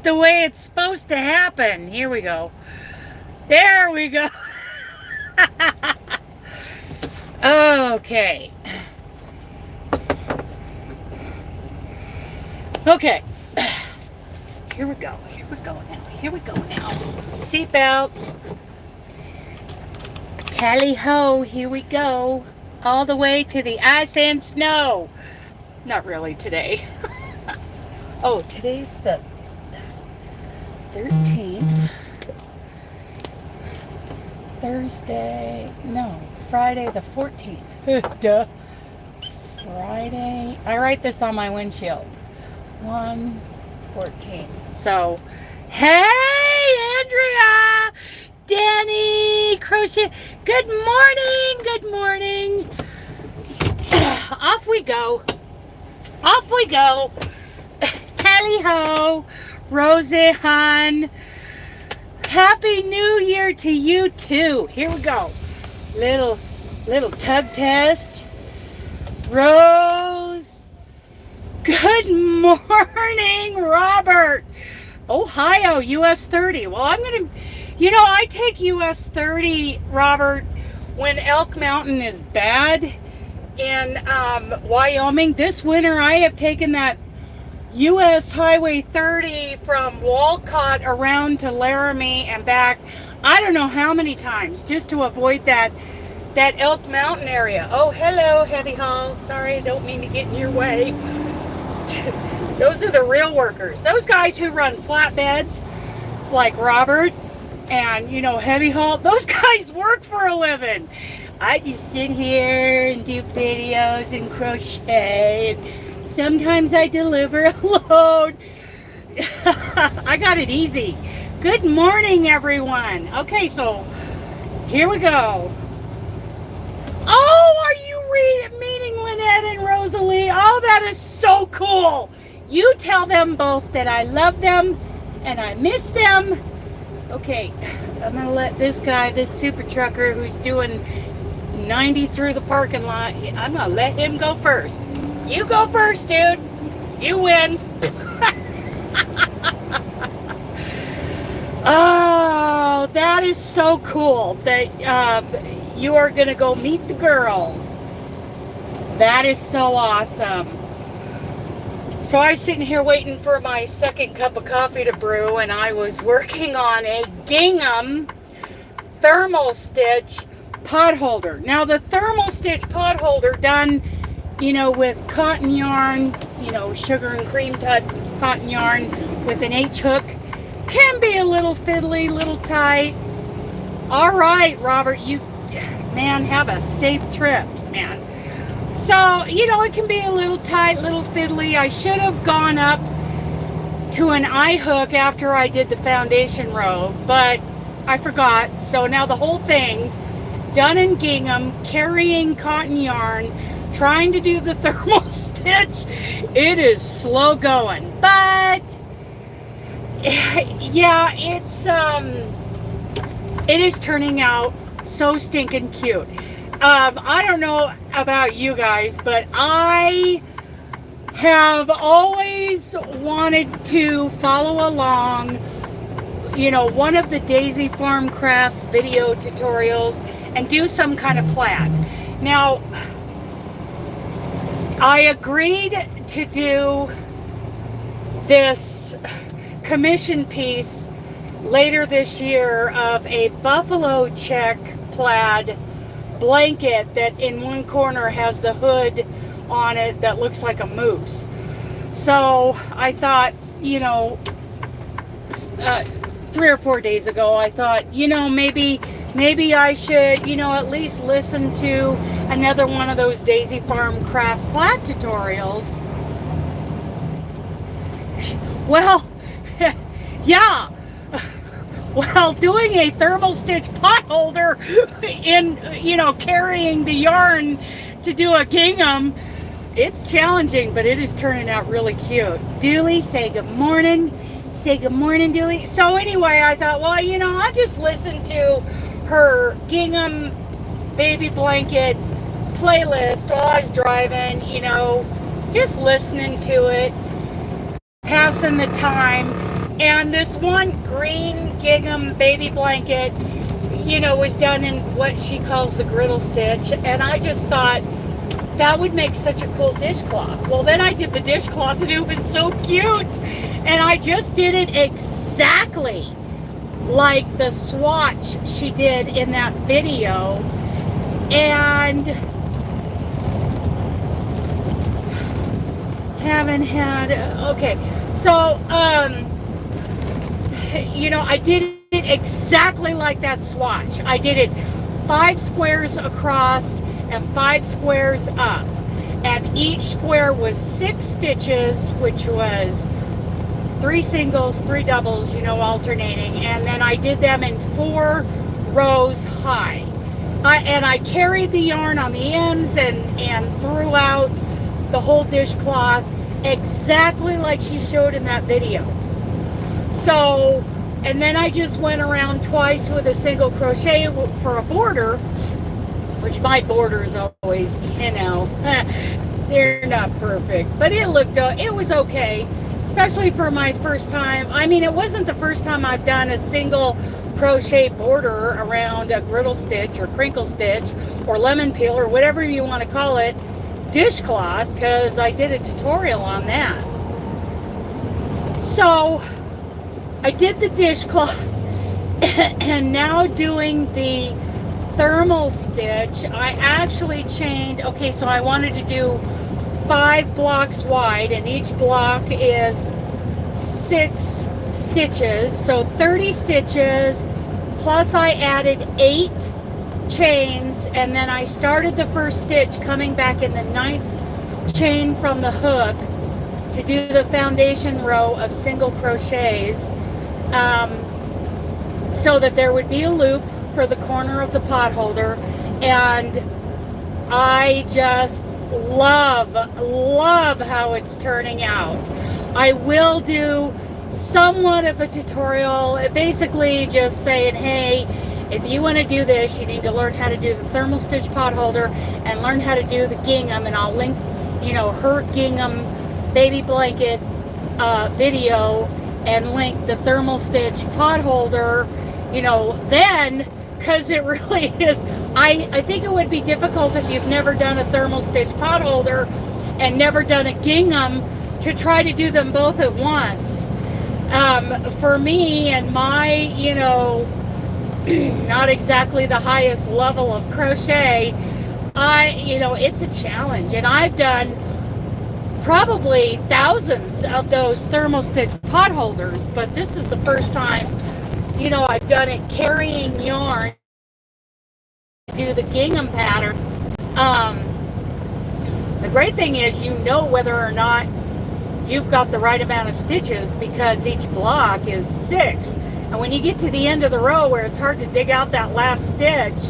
the way it's supposed to happen. Here we go. There we go. Okay. Okay. Here we go. Here we go now. Here we go now. Seatbelt. Tally ho. Here we go. All the way to the ice and snow. Not really today. Oh, today's the 13th. Thursday. No, Friday the 14th. Duh. Friday. I write this on my windshield. 1/14. So, hey, Andrea, Danny, Crochet. Good morning. Good morning. Off we go. Off we go. Tally ho, Rosie hon. Happy New Year to you too. Here we go. Little tug test. Rose. Good morning, Robert. Ohio, US 30. Well, I'm going to, I take US 30, Robert, when Elk Mountain is bad in Wyoming. This winter, I have taken that US Highway 30 from Walcott around to Laramie and back. I don't know how many times, just to avoid that Elk Mountain area. Oh, hello, Heavy Haul. Sorry, I don't mean to get in your way. Those are the real workers. Those guys who run flatbeds, like Robert and, Heavy Haul, those guys work for a living. I just sit here and do videos and crochet, and sometimes I deliver a load. I got it easy. Good morning, everyone. Okay, so here we go. Oh, are you meeting Lynette and Rosalie? Oh, that is so cool. You tell them both that I love them and I miss them. Okay, I'm going to let this guy, this super trucker who's doing 90 through the parking lot, I'm going to let him go first. You go first, dude. You win. Oh, that is so cool that you are going to go meet the girls. That is so awesome. So I was sitting here waiting for my second cup of coffee to brew, and I was working on a gingham thermal stitch pot holder. Now, the thermal stitch pot holder done, with cotton yarn, sugar and cream cotton yarn with an H hook can be a little fiddly, little tight. All right, Robert, man, have a safe trip, man. So, it can be a little tight, little fiddly. I should have gone up to an eye hook after I did the foundation row, but I forgot. So now the whole thing done in gingham, carrying cotton yarn, trying to do the thermal stitch. It is slow going, but yeah, it is turning out so stinking cute. I don't know about you guys, but I have always wanted to follow along, one of the Daisy Farm Crafts video tutorials and do some kind of plaid. Now, I agreed to do this commission piece later this year of a buffalo check plaid blanket that in one corner has the hood on it that looks like a moose. So I thought, 3 or 4 days ago, I thought, maybe I should, at least listen to another one of those Daisy Farm Craft plaid tutorials. Well, yeah. While doing a thermal stitch pot holder in, carrying the yarn to do a gingham, it's challenging, but it is turning out really cute. Dooley, say good morning. Say good morning, Dooley. So anyway, I thought, well, I'll just listen to her gingham baby blanket playlist while I was driving, just listening to it, passing the time. And this one green gingham baby blanket, you know, was done in what she calls the griddle stitch. And I just thought that would make such a cool dishcloth. Well, then I did the dishcloth and it was so cute. And I just did it exactly like the swatch she did in that video. And haven't had, okay. So, you know, I did it exactly like that swatch. I did it 5 squares across and 5 squares up. And each square was 6 stitches, which was 3 singles, 3 doubles, you know, alternating. And then I did them in 4 rows high. And I carried the yarn on the ends and threw out the whole dishcloth exactly like she showed in that video. So, and then I just went around twice with a single crochet for a border, which my borders always, you know, they're not perfect, but it was okay, especially for my first time. I mean, it wasn't the first time I've done a single crochet border around a griddle stitch or crinkle stitch or lemon peel or whatever you want to call it, dishcloth, because I did a tutorial on that. So I did the dishcloth and now doing the thermal stitch, I actually chained, okay, so I wanted to do 5 blocks wide, and each block is 6 stitches, so 30 stitches, plus I added 8 chains, and then I started the first stitch coming back in the 9th chain from the hook to do the foundation row of single crochets, so that there would be a loop for the corner of the pot holder. And I just love how it's turning out. I will do somewhat of a tutorial, basically just saying, hey, if you want to do this, you need to learn how to do the thermal stitch pot holder and learn how to do the gingham, and I'll link, you know, her gingham baby blanket video and link the thermal stitch pot holder, you know, then, because it really is, I think it would be difficult if you've never done a thermal stitch pot holder and never done a gingham to try to do them both at once. For me and my, you know, not exactly the highest level of crochet, you know, it's a challenge. And I've done probably thousands of those thermal stitch pot holders, but this is the first time, you know, I've done it carrying yarn to do the gingham pattern. The great thing is, you know, whether or not you've got the right amount of stitches, because each block is 6. And when you get to the end of the row where it's hard to dig out that last stitch,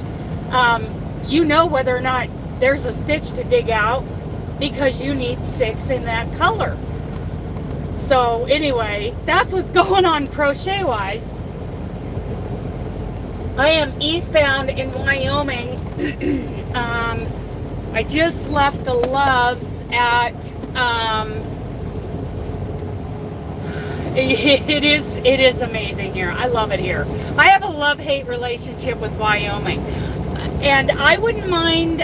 you know whether or not there's a stitch to dig out, because you need 6 in that color. So anyway, that's what's going on crochet wise. I am eastbound in Wyoming. I just left the Loves at it is amazing here. I love it here. I have a love-hate relationship with Wyoming, and I wouldn't mind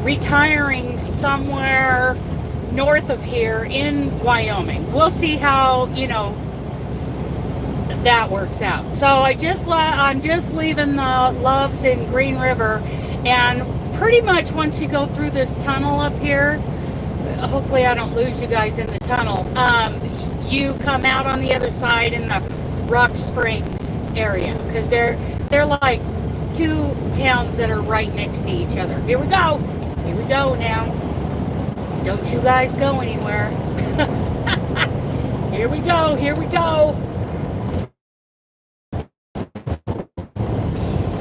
retiring somewhere north of here in Wyoming. We'll see how, you know, that works out. So I'm just leaving the Loves in Green River, and pretty much once you go through this tunnel up here, hopefully I don't lose you guys in the tunnel, you come out on the other side in the Rock Springs area, because they're like 2 towns that are right next to each other. Here we go now. Don't you guys go anywhere. Here we go.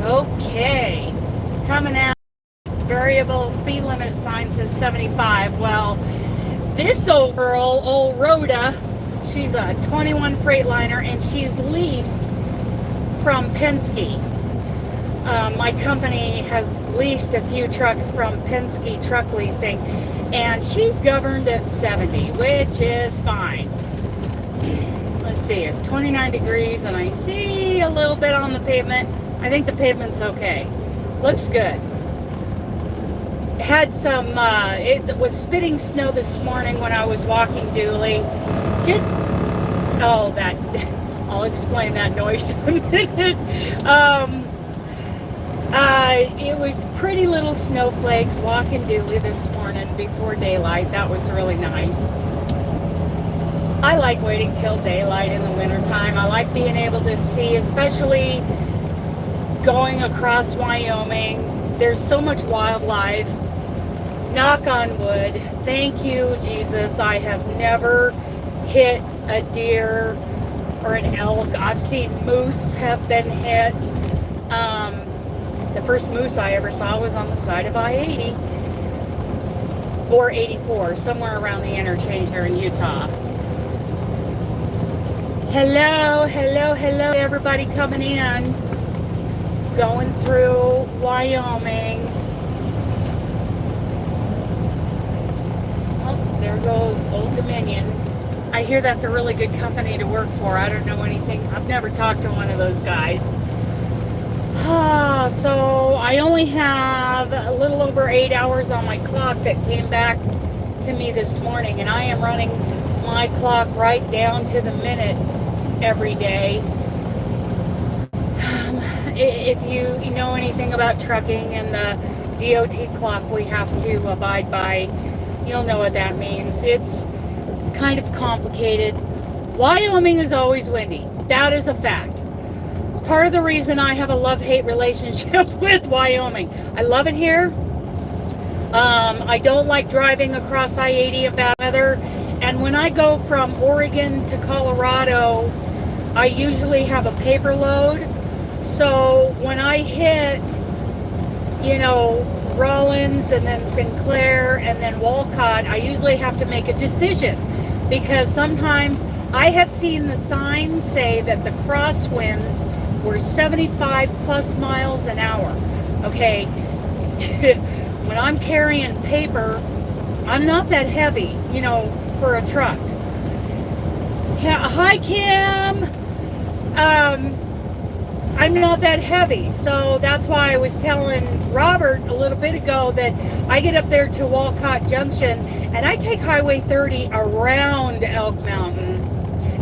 Okay, coming out. Variable speed limit sign says 75. Well, this old girl, old Rhoda, she's a 21 Freightliner, and she's leased from Penske. My company has leased a few trucks from Penske Truck Leasing, and she's governed at 70, which is fine. see. It's 29 degrees and I see a little bit on the pavement. I think the pavement's okay. Looks good. Had some, it was spitting snow this morning when I was walking Dooley. Just, oh, that, I'll explain that noise in a minute. It was pretty little snowflakes walking Dooley this morning before daylight. That was really nice. I like waiting till daylight in the wintertime. I like being able to see, especially going across Wyoming. There's so much wildlife. Knock on wood. Thank you, Jesus. I have never hit a deer or an elk. I've seen moose have been hit. The first moose I ever saw was on the side of I-80 or 84, somewhere around the interchange there in Utah. Hello, hello, hello, everybody coming in. Going through Wyoming. There goes Old Dominion. I hear that's a really good company to work for. I don't know anything. I've never talked to one of those guys. So I only have a little over 8 hours on my clock that came back to me this morning, and I am running my clock right down to the minute every day. If you know anything about trucking and the DOT clock we have to abide by, you'll know what that means. It's kind of complicated. Wyoming is always windy. That is a fact. It's part of the reason I have a love-hate relationship with Wyoming. I love it here. I don't like driving across I-80 in bad weather. And when I go from Oregon to Colorado, I usually have a paper load. So when I hit, Rollins and then Sinclair and then Walcott, I usually have to make a decision, because sometimes I have seen the signs say that the crosswinds were 75 plus miles an hour. Okay, when I'm carrying paper, I'm not that heavy, for a truck. Hi, Kim. I'm not that heavy, so that's why I was telling Robert a little bit ago that I get up there to Walcott Junction and I take Highway 30 around Elk Mountain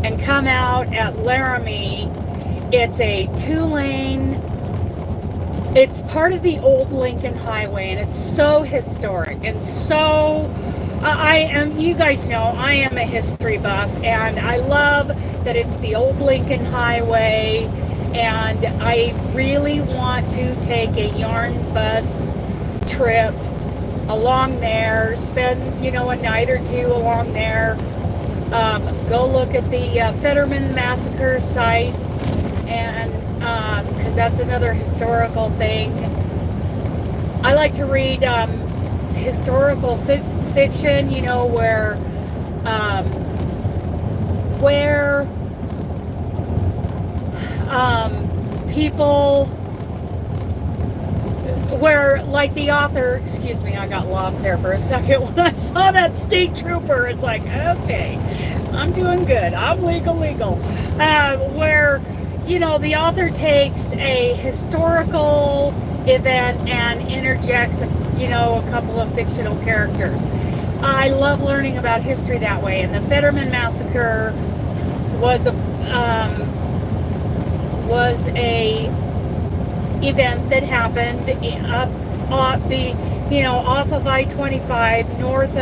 and come out at Laramie. It's a 2-lane, it's part of the old Lincoln Highway, and it's so historic and so, you guys know, I am a history buff, and I love that it's the old Lincoln Highway. And I really want to take a yarn bus trip along there, spend, a night or two along there, go look at the Fetterman Massacre site, and because that's another historical thing. I like to read historical fiction, where people, where, like the author, excuse me, I got lost there for a second when I saw that state trooper. It's like, okay, I'm doing good, I'm legal. Where, the author takes a historical event and interjects, a couple of fictional characters. I love learning about history that way, and the Fetterman Massacre was a event that happened off of I-25 north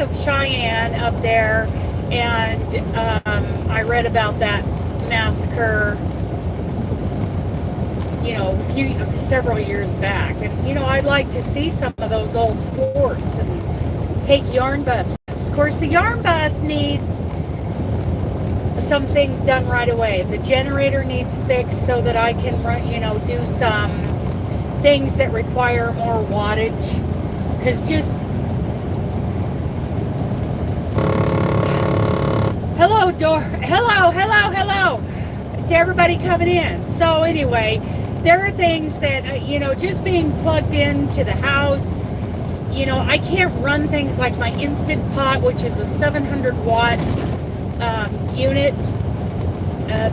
of Cheyenne up there, and I read about that massacre several years back, and I'd like to see some of those old forts and take yarn bus. Of course, the yarn bus needs some things done right away. The generator needs fixed so that I can run, do some things that require more wattage. Because hello to everybody coming in. So anyway, there are things that, just being plugged into the house, I can't run things like my Instant Pot, which is a 700 watt unit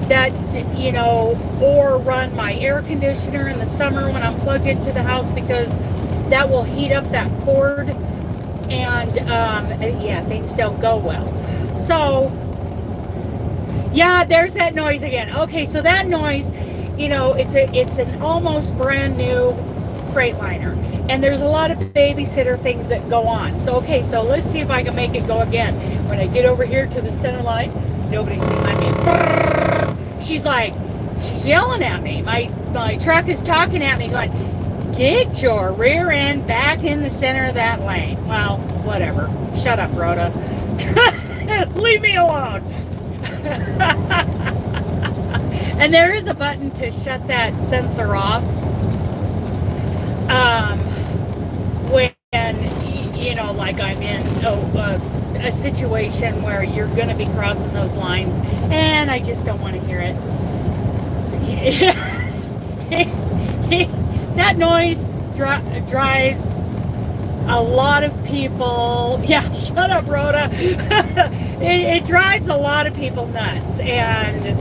that, you know, or run my air conditioner in the summer when I'm plugged into the house, because that will heat up that cord, and yeah, things don't go well. So yeah, there's that noise again. Okay, so that noise, you know, it's an almost brand new Freightliner, and there's a lot of babysitter things that go on. So okay, so let's see if I can make it go again. When I get over here to the center line, nobody's behind me. She's yelling at me. My truck is talking at me, going, "Get your rear end back in the center of that lane." Well, whatever. Shut up, Rhoda. Leave me alone. And there is a button to shut that sensor off. When, you know, like I'm in a situation where you're going to be crossing those lines, and I just don't want to hear it. That noise drives a lot of people. Yeah, shut up, Rhoda. It drives a lot of people nuts. And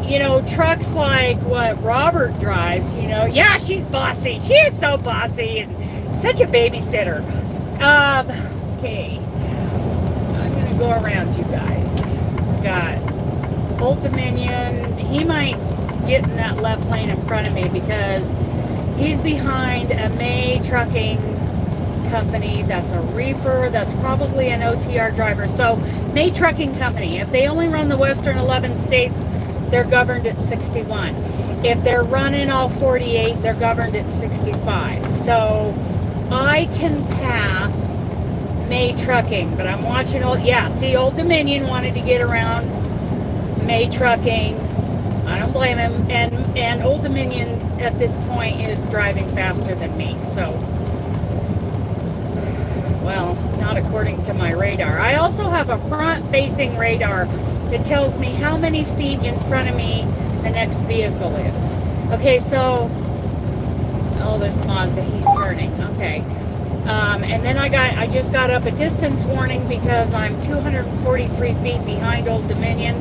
you know, trucks like what Robert drives, you know, yeah, she's bossy. She is so bossy and such a babysitter. Okay, I'm gonna go around you guys. Got Old Dominion. He might get in that left lane in front of me because he's behind a May Trucking Company. That's a reefer. That's probably an OTR driver. So May Trucking Company, if they only run the western 11 states, they're governed at 61. If they're running all 48, they're governed at 65. So I can pass May Trucking, but I'm watching Old Dominion wanted to get around May Trucking. I don't blame him. And Old Dominion at this point is driving faster than me. So, well, not according to my radar. I also have a front-facing radar that tells me how many feet in front of me the next vehicle is. Okay, so, oh, this Mazda, he's turning. Okay. And then I just got up a distance warning because I'm 243 feet behind Old Dominion.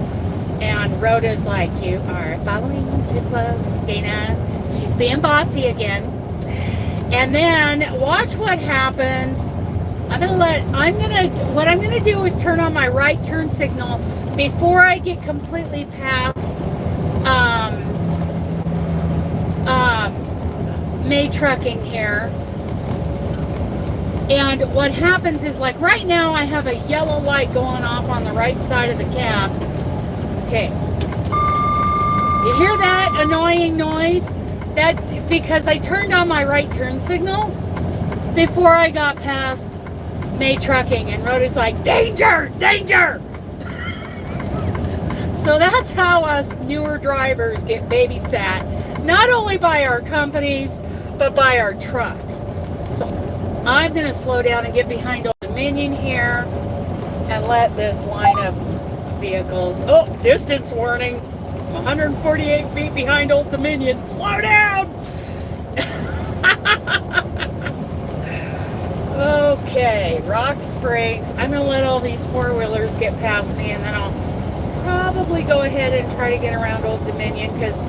And Rhoda's like, "You are following too close, Dana." She's being bossy again. And then watch what happens. What I'm gonna do is turn on my right turn signal before I get completely past May Trucking here. And what happens is, like right now, I have a yellow light going off on the right side of the cab. Okay. You hear that annoying noise? That because I turned on my right turn signal before I got past May Trucking, and Rhoda's like, "Danger! Danger!" So that's how us newer drivers get babysat, not only by our companies, but by our trucks. So I'm going to slow down and get behind Old Dominion here and let this line of vehicles. Oh, distance warning. I'm 148 feet behind Old Dominion. Slow down! Okay, Rock Springs. I'm going to let all these four-wheelers get past me, and then I'll probably go ahead and try to get around Old Dominion, because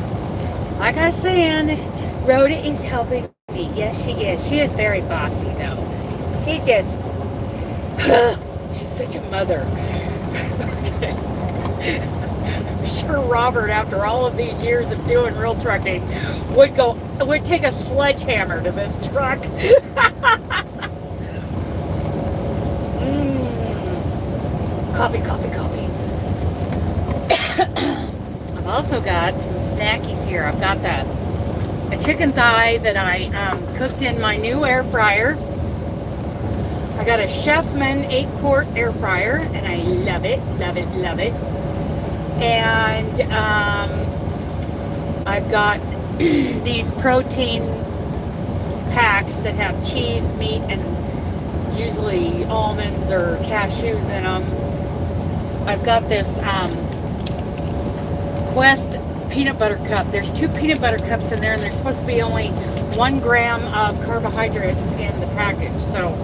like I was saying, Rhoda is helping me. Yes, she is. She is very bossy, though. She's just... she's such a mother. I'm sure Robert, after all of these years of doing real trucking, would take a sledgehammer to this truck. Coffee, coffee, coffee. I've also got some snackies here. I've got a chicken thigh that I cooked in my new air fryer. I got a Chefman 8-quart air fryer, and I love it, love it, love it. And I've got these protein packs that have cheese, meat, and usually almonds or cashews in them. I've got this Quest peanut butter cup. There's 2 peanut butter cups in there, and there's supposed to be only 1 gram of carbohydrates in the package. So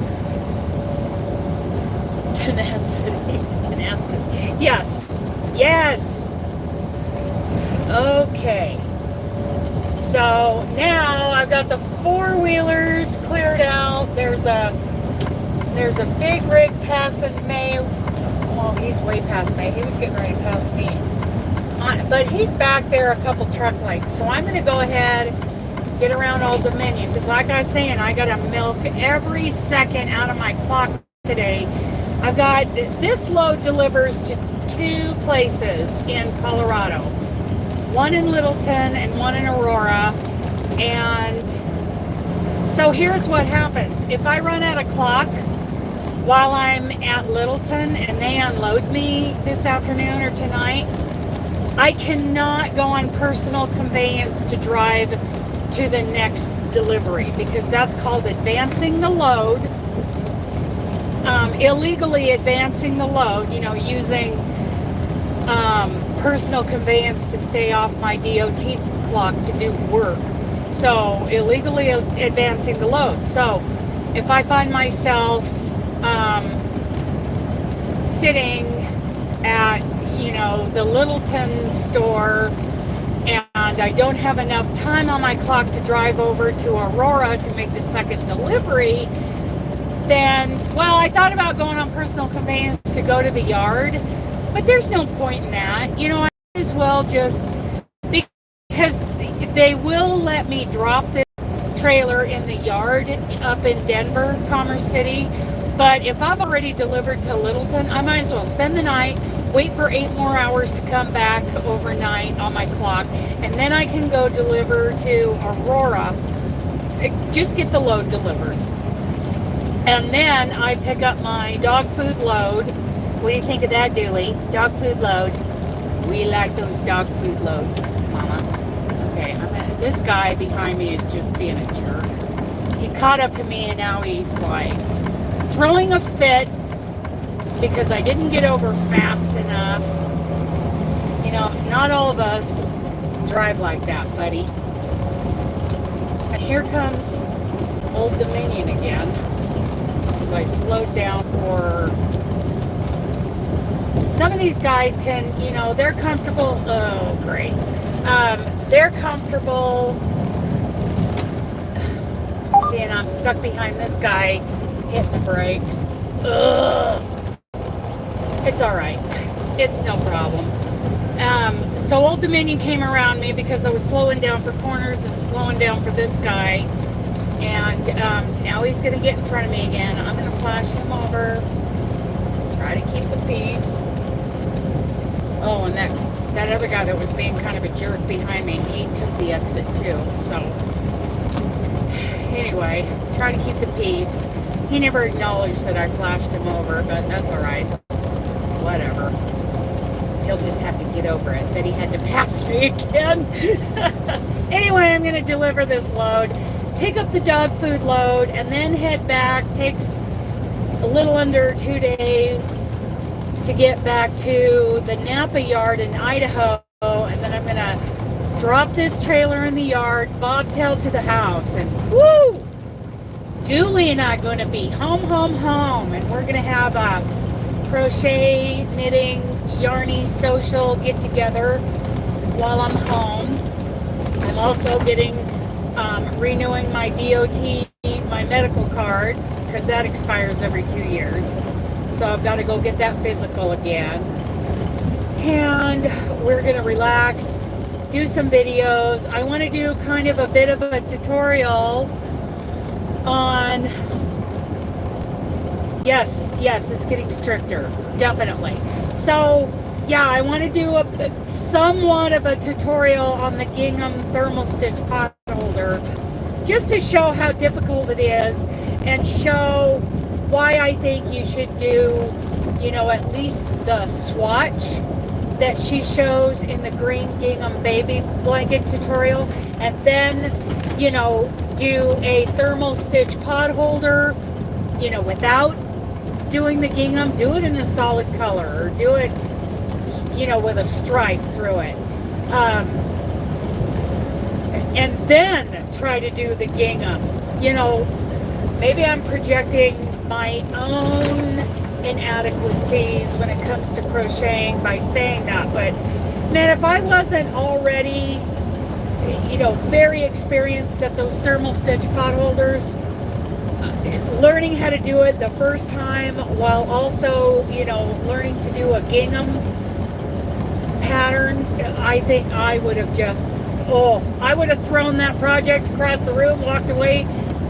Tenacity. Tenacity. Yes. Yes. Okay. So now I've got the four-wheelers cleared out. There's a big rig passing May. Well, he's way past May. He was getting ready to pass me. But he's back there a couple truck lengths. So I'm going to go ahead, get around Old Dominion. Because like I was saying, I got to milk every second out of my clock today. I've got, this load delivers to 2 places in Colorado. One in Littleton and one in Aurora. And so here's what happens. If I run out of clock while I'm at Littleton and they unload me this afternoon or tonight, I cannot go on personal conveyance to drive to the next delivery because that's called advancing the load. Illegally advancing the load, you know, using personal conveyance to stay off my DOT clock to do work. So illegally advancing the load. So if I find myself sitting at, you know, the Littleton store and I don't have enough time on my clock to drive over to Aurora to make the second delivery, then, well, I thought about going on personal conveyance to go to the yard, but there's no point in that. You know, I might as well just, because they will let me drop this trailer in the yard up in Denver, Commerce City, but if I've already delivered to Littleton, I might as well spend the night, wait for 8 more hours to come back overnight on my clock, and then I can go deliver to Aurora, just get the load delivered. And then I pick up my dog food load. What do you think of that, Dooley? Dog food load. We like those dog food loads, Mama. Okay, this guy behind me is just being a jerk. He caught up to me and now he's like throwing a fit because I didn't get over fast enough. You know, not all of us drive like that, buddy. And here comes Old Dominion again. As I slowed down for... Some of these guys can, you know, they're comfortable. Oh, great. They're comfortable. See, and I'm stuck behind this guy hitting the brakes. Ugh. It's all right. It's no problem. So Old Dominion came around me because I was slowing down for corners and slowing down for this guy. And now he's going to get in front of me again. I'm going to flash him over. Try to keep the peace. Oh, and that other guy that was being kind of a jerk behind me, he took the exit too. So anyway, try to keep the peace. He never acknowledged that I flashed him over, but that's all right. Whatever. He'll just have to get over it that he had to pass me again. Anyway, I'm going to deliver this load, pick up the dog food load, and then head back. Takes a little under 2 days to get back to the Napa yard in Idaho, and then I'm going to drop this trailer in the yard, bobtail to the house, and woo! Dooley and I are going to be home, and we're going to have a crochet, knitting, yarny, social get-together while I'm home. I'm also getting, renewing my DOT, my medical card, because that expires every 2 years. So I've got to go get that physical again. And we're going to relax, do some videos. I want to do kind of a bit of a tutorial on... Yes, it's getting stricter, definitely. So, yeah, I want to do a somewhat of a tutorial on the gingham thermal stitch pot holder, just to show how difficult it is and show why I think you should do, you know, at least the swatch that she shows in the green gingham baby blanket tutorial, and then, you know, do a thermal stitch pot holder, you know, without doing the gingham. Do it in a solid color, or do it, you know, with a stripe through it, and then try to do the gingham. You know, maybe I'm projecting my own inadequacies when it comes to crocheting by saying that, but man, if I wasn't already, you know, very experienced at those thermal stitch potholders, learning how to do it the first time while also, you know, learning to do a gingham pattern, I think I would have just, I would have thrown that project across the room, walked away,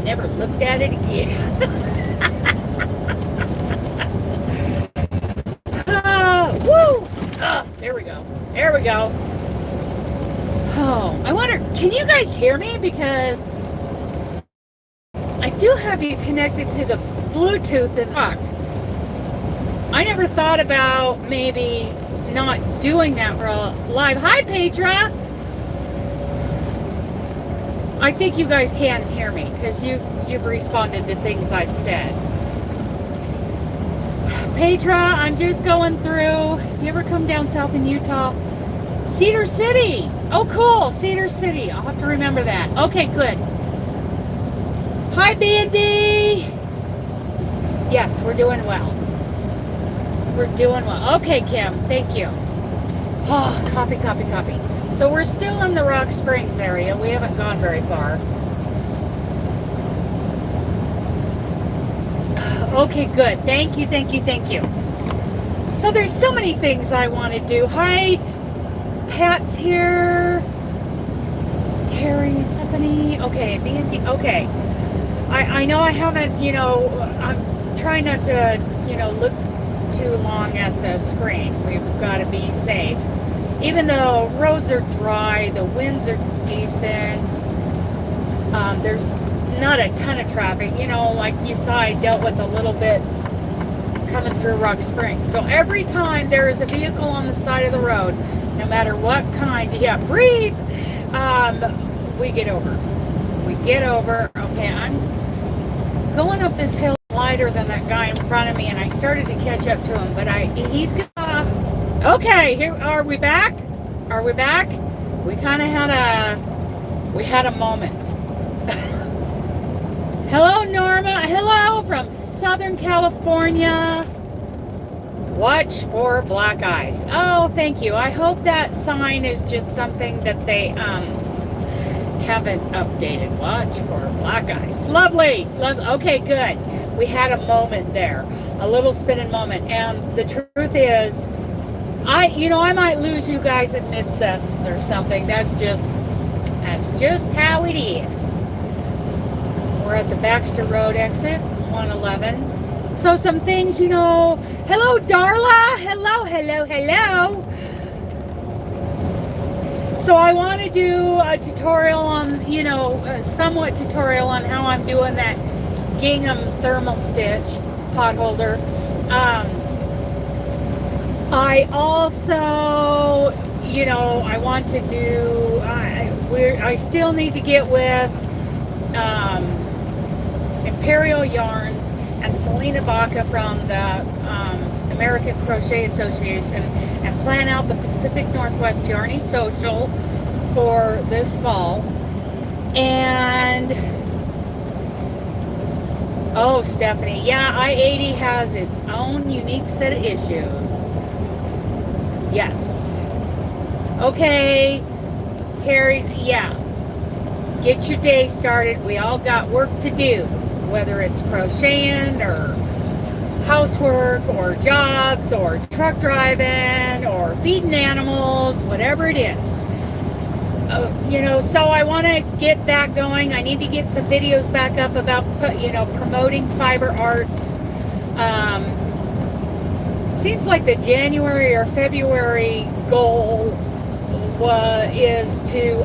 never looked at it again. Woo! There we go. There we go. Oh, I wonder, can you guys hear me? Because I do have you connected to the Bluetooth in the truck. I never thought about maybe not doing that for a live. Hi, Petra. I think you guys can hear me because you've responded to things I've said. Petra, I'm just going through. If you ever come down south in Utah, Cedar City. Oh, cool, Cedar City. I'll have to remember that. Okay, good. Hi, Bandy. Yes, we're doing well. We're doing well. Okay, Kim, thank you. Oh, coffee, coffee, coffee. So we're still in the Rock Springs area. We haven't gone very far. Okay, good. Thank you, thank you, thank you. So there's so many things I want to do. Hi, Pat's here. Terry, Stephanie. Okay, B&D. Okay. I know I haven't, you know, I'm trying not to, you know, look too long at the screen. We've got to be safe. Even though roads are dry, the winds are decent, there's not a ton of traffic. You know, like you saw, I dealt with a little bit coming through Rock Springs. So every time there is a vehicle on the side of the road, no matter what kind, breathe, we get over. We get over. Okay, I'm going up this hill lighter than that guy in front of me, and I started to catch up to him, but he's gonna, okay, here, are we back? Are we back? We kind of had a moment. Hello, Norma. Hello from Southern California. Watch for black ice. Oh, thank you. I hope that sign is just something that they haven't updated. Watch for black ice. Lovely. Okay, good. We had a moment there, a little spinning moment. And the truth is, I might lose you guys at mid-sentence or something. That's just how it is. We're at the Baxter Road exit, 111. So some things, hello, Darla. Hello, hello, hello. So I want to do a tutorial on, a somewhat tutorial on how I'm doing that gingham thermal stitch potholder. I also, I want to do, I still need to get with Imperial Yarns and Selena Baca from the American Crochet Association and plan out the Pacific Northwest Yarny Social for this fall. And oh, Stephanie, yeah, I-80 has its own unique set of issues. Yes. Okay, Terry's, yeah. Get your day started. We all got work to do, whether it's crocheting or housework or jobs or truck driving or feeding animals, whatever it is. So I want to get that going. I need to get some videos back up about, promoting fiber arts. Seems like the January or February goal is to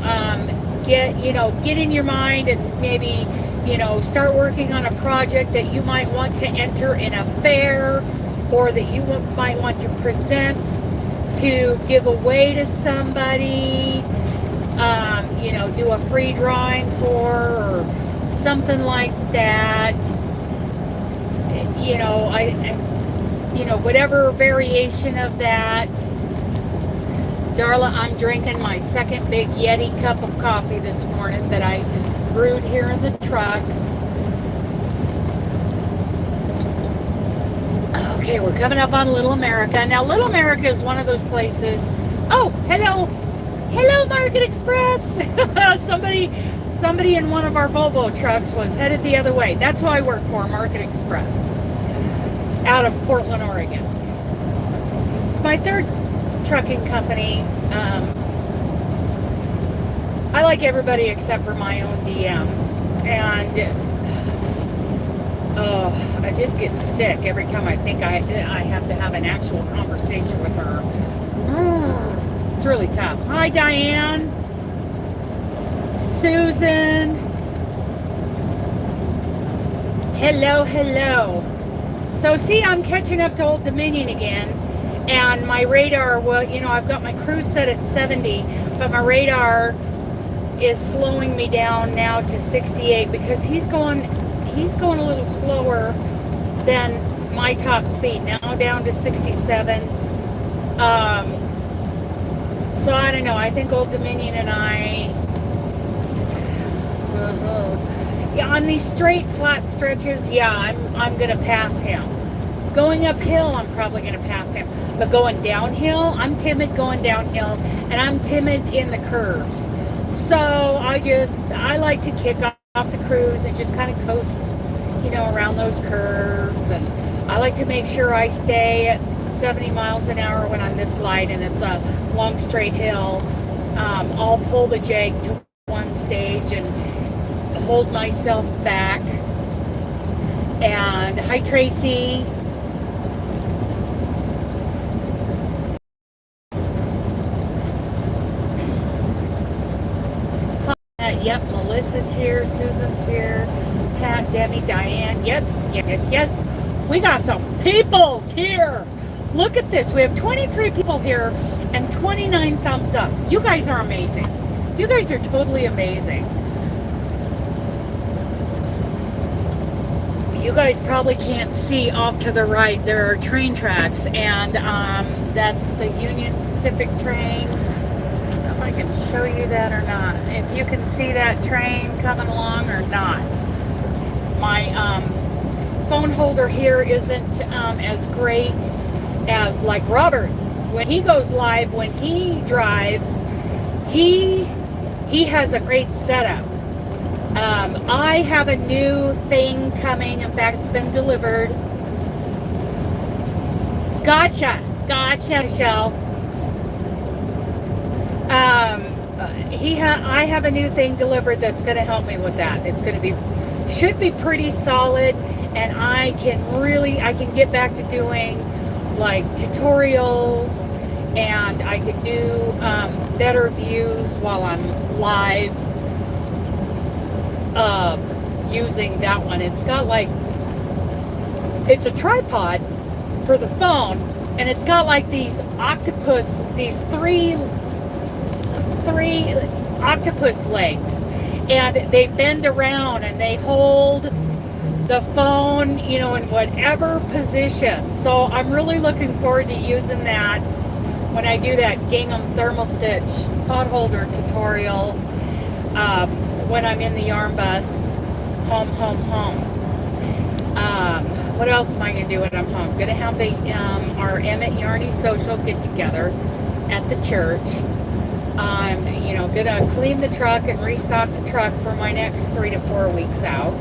get in your mind and maybe, start working on a project that you might want to enter in a fair or that you might want to present to give away to somebody, do a free drawing for or something like that. Whatever variation of that. Darla, I'm drinking my second big Yeti cup of coffee this morning that I brewed here in the truck. Okay, we're coming up on Little America. Now, Little America is one of those places. Oh, hello. Hello, Market Express. Somebody in one of our Volvo trucks was headed the other way. That's who I work for, Market Express, out of Portland, Oregon. It's my third trucking company. I like everybody except for my own DM. And I just get sick every time I think I have to have an actual conversation with her. It's really tough. Hi, Diane. Susan. Hello, hello. So, see, I'm catching up to Old Dominion again. And my radar, well, you know, I've got my cruise set at 70, but my radar is slowing me down now to 68 because he's going a little slower than my top speed, now down to 67. So I don't know, I think Old Dominion and I, yeah, on these straight flat stretches, yeah, I'm gonna pass him. Going uphill, I'm probably gonna pass him, but going downhill, I'm timid going downhill, and I'm timid in the curves. So I like to kick off the cruise and just kind of coast, you know, around those curves. And I like to make sure I stay at 70 miles an hour when I'm this light and it's a long straight hill. I'll pull the jag to one stage and hold myself back. And hi, Tracy. Yep, Melissa's here, Susan's here, Pat, Debbie, Diane. Yes, yes, yes, yes. We got some peoples here. Look at this. We have 23 people here and 29 thumbs up. You guys are amazing. You guys are totally amazing. You guys probably can't see off to the right. There are train tracks, and that's the Union Pacific train. I can show you that or not. If you can see that train coming along or not. My phone holder here isn't as great as like Robert. When he goes live, when he drives, he has a great setup. I have a new thing coming. In fact, it's been delivered. Gotcha, Michelle. I have a new thing delivered that's going to help me with that. It's going to should be pretty solid, and I can get back to doing like tutorials, and I can do better views while I'm live using that one. It's got it's a tripod for the phone, and it's got like these three octopus legs, and they bend around and they hold the phone, you know, in whatever position. So I'm really looking forward to using that when I do that gingham thermal stitch pot holder tutorial when I'm in the yarn bus home. What else am I going to do when I'm home? Going to have our Emmett Yarny social get together at the church. I'm, going to clean the truck and restock the truck for my next 3 to 4 weeks out.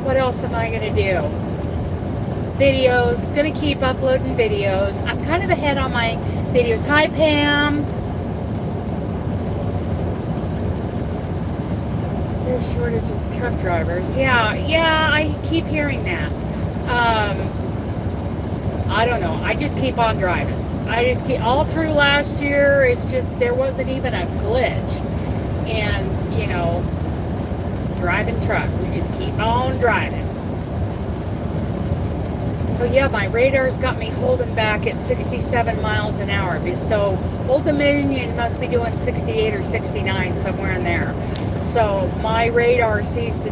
What else am I going to do? Videos. Going to keep uploading videos. I'm kind of ahead on my videos. Hi, Pam. There's shortage of truck drivers. Yeah, I keep hearing that. I don't know. I just keep on driving. I just keep all through last year. It's just there wasn't even a glitch, and driving truck. We just keep on driving. So yeah, my radar's got me holding back at 67 miles an hour. So Old Dominion must be doing 68 or 69, somewhere in there. So my radar sees the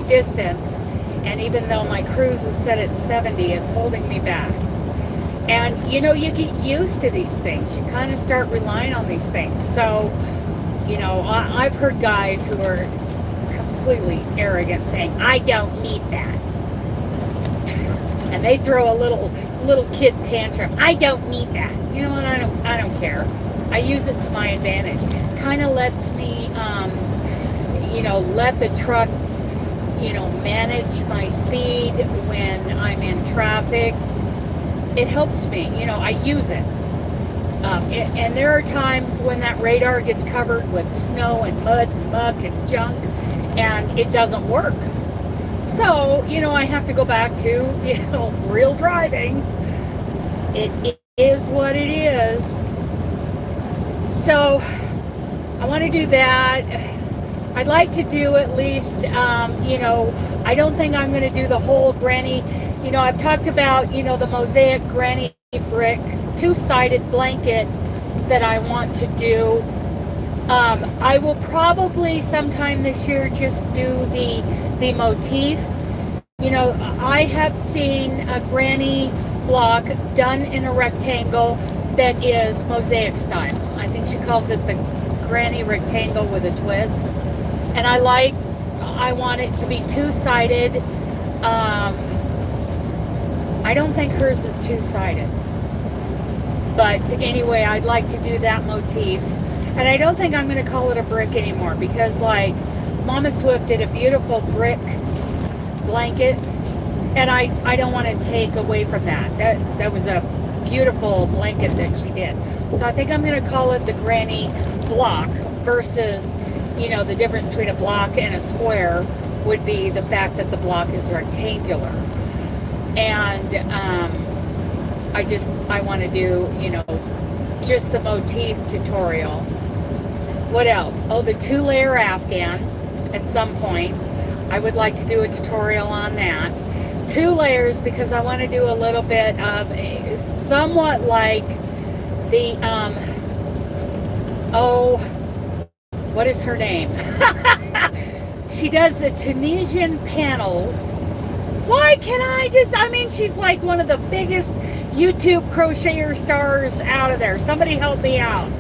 distance, and even though my cruise is set at 70, it's holding me back. And you get used to these things. You kind of start relying on these things. So, I've heard guys who are completely arrogant saying, I don't need that. and they throw a little kid tantrum. I don't need that. You know what? I don't care. I use it to my advantage. Kind of lets me, let the truck, manage my speed when I'm in traffic. It helps me. I use it. And there are times when that radar gets covered with snow and mud and muck and junk, and it doesn't work. So, I have to go back to, real driving. It is what it is. So, I want to do that. I'd like to do at least, I don't think I'm going to do the whole granny. I've talked about, the mosaic granny brick two-sided blanket that I want to do. I will probably sometime this year just do the motif. I have seen a granny block done in a rectangle that is mosaic style. I think she calls it the granny rectangle with a twist. And I want it to be two-sided. I don't think hers is two-sided. But anyway, I'd like to do that motif. And I don't think I'm going to call it a brick anymore, because Mama Swift did a beautiful brick blanket, and I don't want to take away from that. That was a beautiful blanket that she did. So I think I'm going to call it the granny block versus, the difference between a block and a square would be the fact that the block is rectangular. And I want to do, just the motif tutorial. What else? Oh, the 2-layer Afghan at some point. I would like to do a tutorial on that. 2 layers because I want to do a little bit of somewhat like the, what is her name? She does the Tunisian panels. Why can she's like one of the biggest YouTube crocheter stars out of there. Somebody help me out.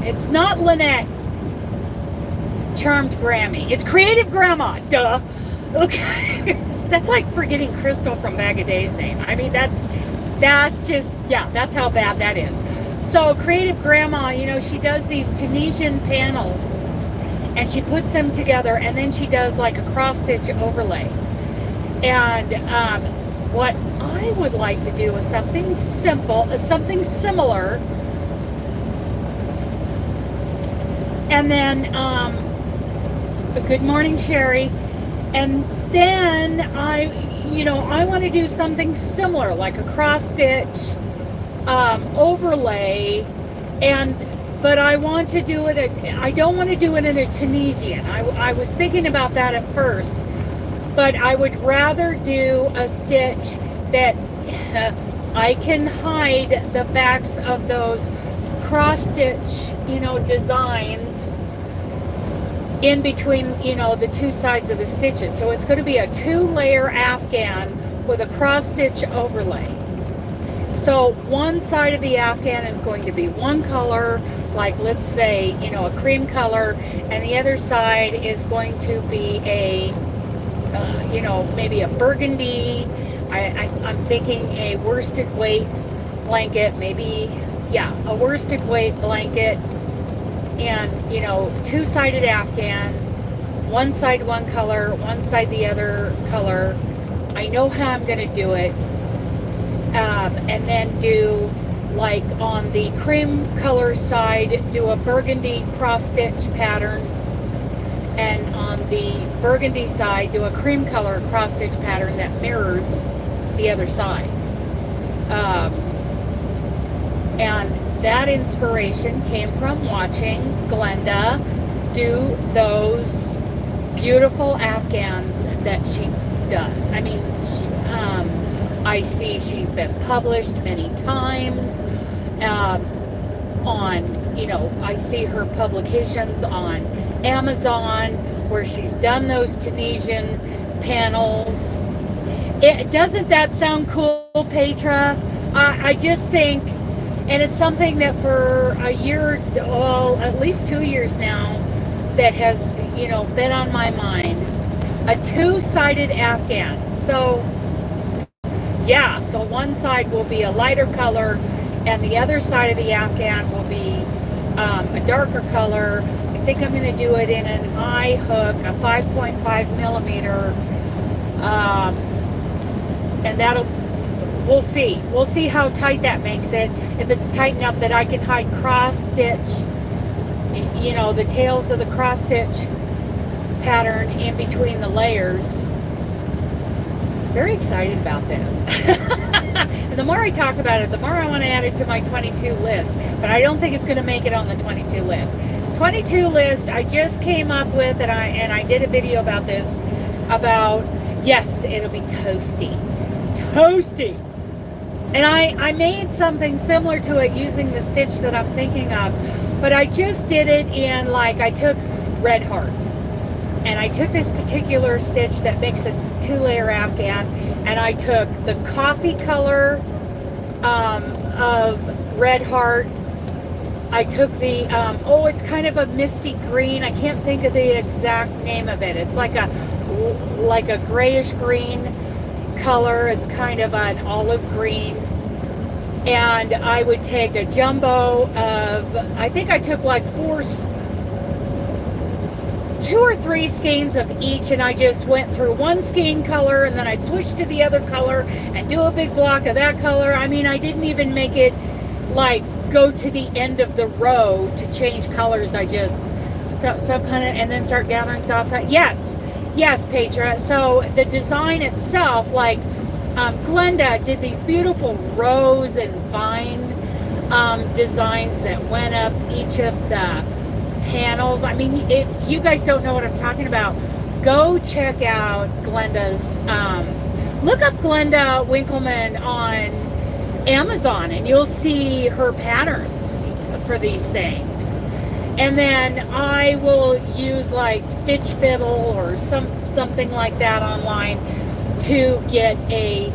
It's not Lynette Charmed Grammy. It's Creative Grandma. Duh. Okay. That's like forgetting Crystal from Bag of Days' name. That's just, that's how bad that is. So Creative Grandma, she does these Tunisian panels, and she puts them together, and then she does like a cross-stitch overlay. And what I would like to do is something simple, something similar. And then, good morning, Sherry. And then I want to do something similar, like a cross-stitch overlay, but I want to do it, I don't want to do it in a Tunisian. I was thinking about that at first, but I would rather do a stitch that I can hide the backs of those cross-stitch, designs in between, the 2 sides of the stitches. So it's going to be a 2-layer Afghan with a cross-stitch overlay. So one side of the Afghan is going to be one color, like let's say, a cream color, and the other side is going to be a, maybe a burgundy. I'm thinking a worsted weight blanket, maybe, a worsted weight blanket, and, 2-sided Afghan, one side one color, one side the other color. I know how I'm going to do it. And then do, like on the cream color side, do a burgundy cross-stitch pattern, and on the burgundy side, do a cream color cross-stitch pattern that mirrors the other side. And that inspiration came from watching Glenda do those beautiful Afghans that she does. I see she's been published many times I see her publications on Amazon where she's done those Tunisian panels. Doesn't that sound cool, Petra? I just think, and it's something that for a year, well, at least 2 years now, that has, been on my mind. a two-sided Afghan. So yeah, so one side will be a lighter color and the other side of the Afghan will be a darker color. I think I'm going to do it in an eye hook, a 5.5 millimeter, and that'll, we'll see. We'll see how tight that makes it. If it's tight enough that I can hide cross stitch, you know, the tails of the cross stitch pattern in between the layers. Very excited about this. And the more I talk about it, the more I want to add it to my 22 list. But I don't think it's going to make it on the 22 list. 22 list I just came up with, and I did a video about this, about, yes, it'll be toasty. Toasty. And I made something similar to it using the stitch that I'm thinking of. But I just did it in, like, I took Red Heart. And I took this particular stitch that makes a two-layer Afghan, and I took the coffee color of Red Heart. I took the, oh, it's kind of a misty green. I can't think of the exact name of it. It's like a grayish green color. It's kind of an olive green. And I would take a jumbo of, I think I took like 2 or 3 skeins of each, and I just went through one skein color and then I'd switch to the other color and do a big block of that color. I mean, I didn't even make it like go to the end of the row to change colors. I just felt some kind of, and then start gathering thoughts out. Yes, Petra. So the design itself, like Glenda did these beautiful rose and vine designs that went up each of the panels. I mean, if you guys don't know what I'm talking about, go check out Glenda's, look up Glenda Winkleman on Amazon and you'll see her patterns for these things. And then I will use like Stitch Fiddle or something like that online to get a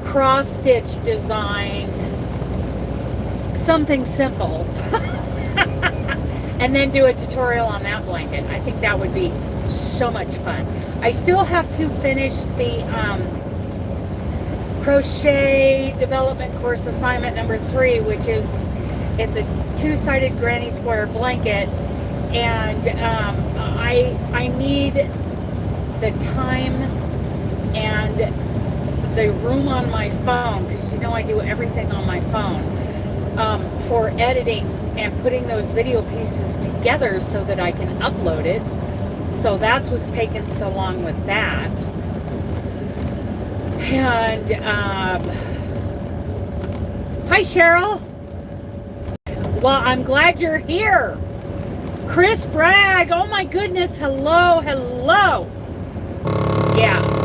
cross stitch design, something simple. And then do a tutorial on that blanket. I think that would be so much fun. I still have to finish the crochet development course assignment number 3, which is, it's a two-sided granny square blanket, and I need the time and the room on my phone, because you know I do everything on my phone, for editing and putting those video pieces together so that I can upload it. So that's what's taken so long with that. And hi Cheryl. Well, I'm glad you're here. Chris Bragg, oh my goodness, hello.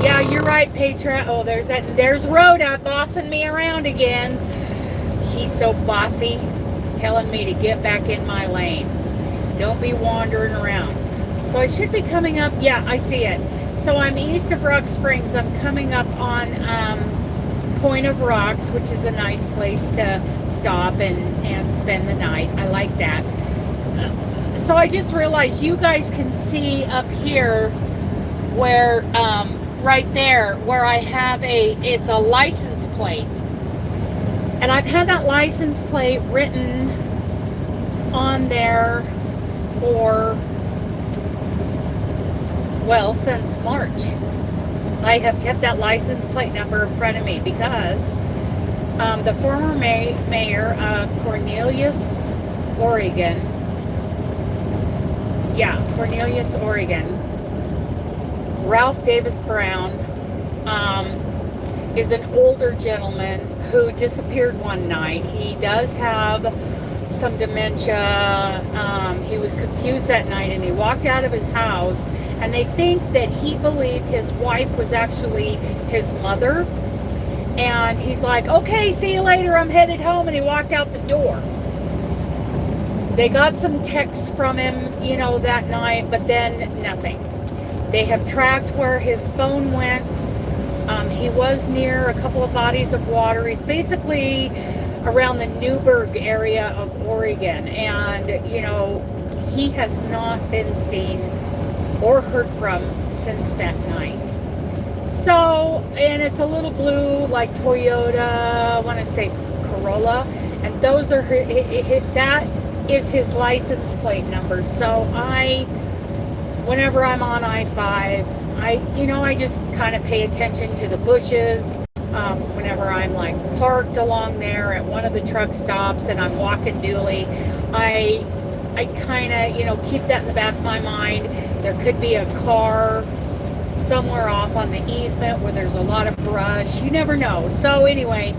Yeah, you're right, Petra. Oh, there's Rhoda bossing me around again. She's so bossy, telling me to get back in my lane. Don't be wandering around. So I should be coming up, yeah, I see it. So I'm east of Rock Springs. I'm coming up on Point of Rocks, which is a nice place to stop and spend the night. I like that. So I just realized you guys can see up here where, right there, where I have it's a license plate. And I've had that license plate written on there for, well, since March. I have kept that license plate number in front of me because the former mayor of Cornelius, Oregon, Ralph Davis Brown, is an older gentleman who disappeared one night. He does have some dementia. He was confused that night and he walked out of his house, and they think that he believed his wife was actually his mother. And he's like, okay, see you later, I'm headed home, and he walked out the door. They got some texts from him, you know, that night, but then nothing. They have tracked where his phone went. He was near a couple of bodies of water. He's basically around the Newberg area of Oregon, and you know, he has not been seen or heard from since that night. So, and it's a little blue, like Toyota, I want to say Corolla, and those are that is his license plate number. So whenever I'm on I-5, I just kind of pay attention to the bushes. Whenever I'm like parked along there at one of the truck stops and I'm walking dually, I kind of, keep that in the back of my mind. There could be a car somewhere off on the easement where there's a lot of brush. You never know. So anyway,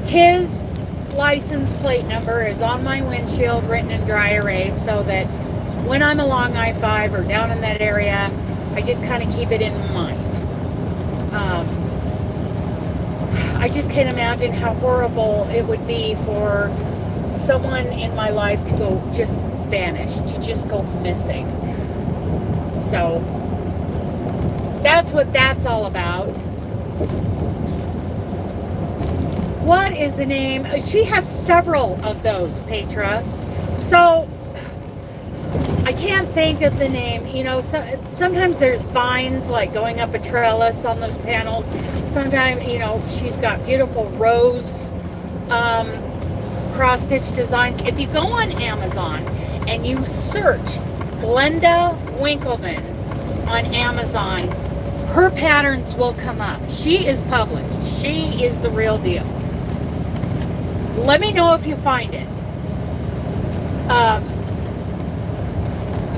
his license plate number is on my windshield written in dry erase, so that when I'm along I-5 or down in that area, I just kind of keep it in mind. I just can't imagine how horrible it would be for someone in my life to go just vanish, to just go missing. So that's what that's all about. What is the name? She has several of those, Petra. So I can't think of the name. Sometimes there's vines like going up a trellis on those panels. Sometimes, she's got beautiful rose cross-stitch designs. If you go on Amazon and you search Glenda Winkleman on Amazon, her patterns will come up. She is published. She is the real deal. Let me know if you find it.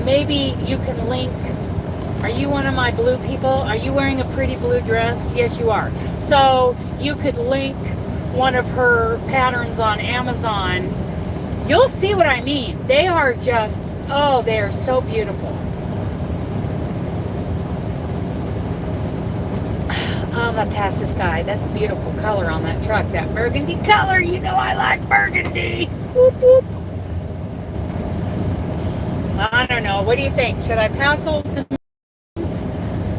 Maybe you can link. Are you one of my blue people? Are you wearing a pretty blue dress? Yes, you are. So you could link one of her patterns on Amazon. You'll see what I mean. They are just, they are so beautiful. I'm gonna pass this guy. That's a beautiful color on that truck. That burgundy color. I like burgundy. Whoop, whoop. I don't know. What do you think? Should I pass over the...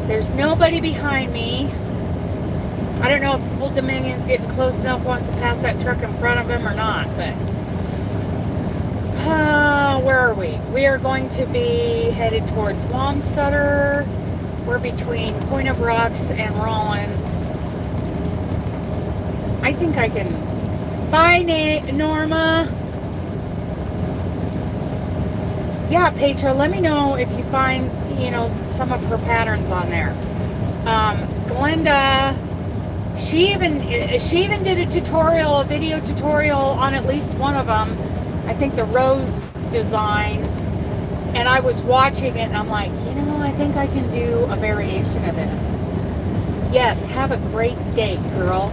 There's nobody behind me. I don't know if Old Dominion's getting close enough, wants to pass that truck in front of him or not, but... where are we? We are going to be headed towards Wamsutter. We're between Point of Rocks and Rollins. I think I can... Bye, Norma. Yeah, Petra, let me know if you find, some of her patterns on there. Glenda, she even did a video tutorial on at least one of them. I think the rose design. And I was watching it and I'm like, I think I can do a variation of this. Yes, have a great day, girl.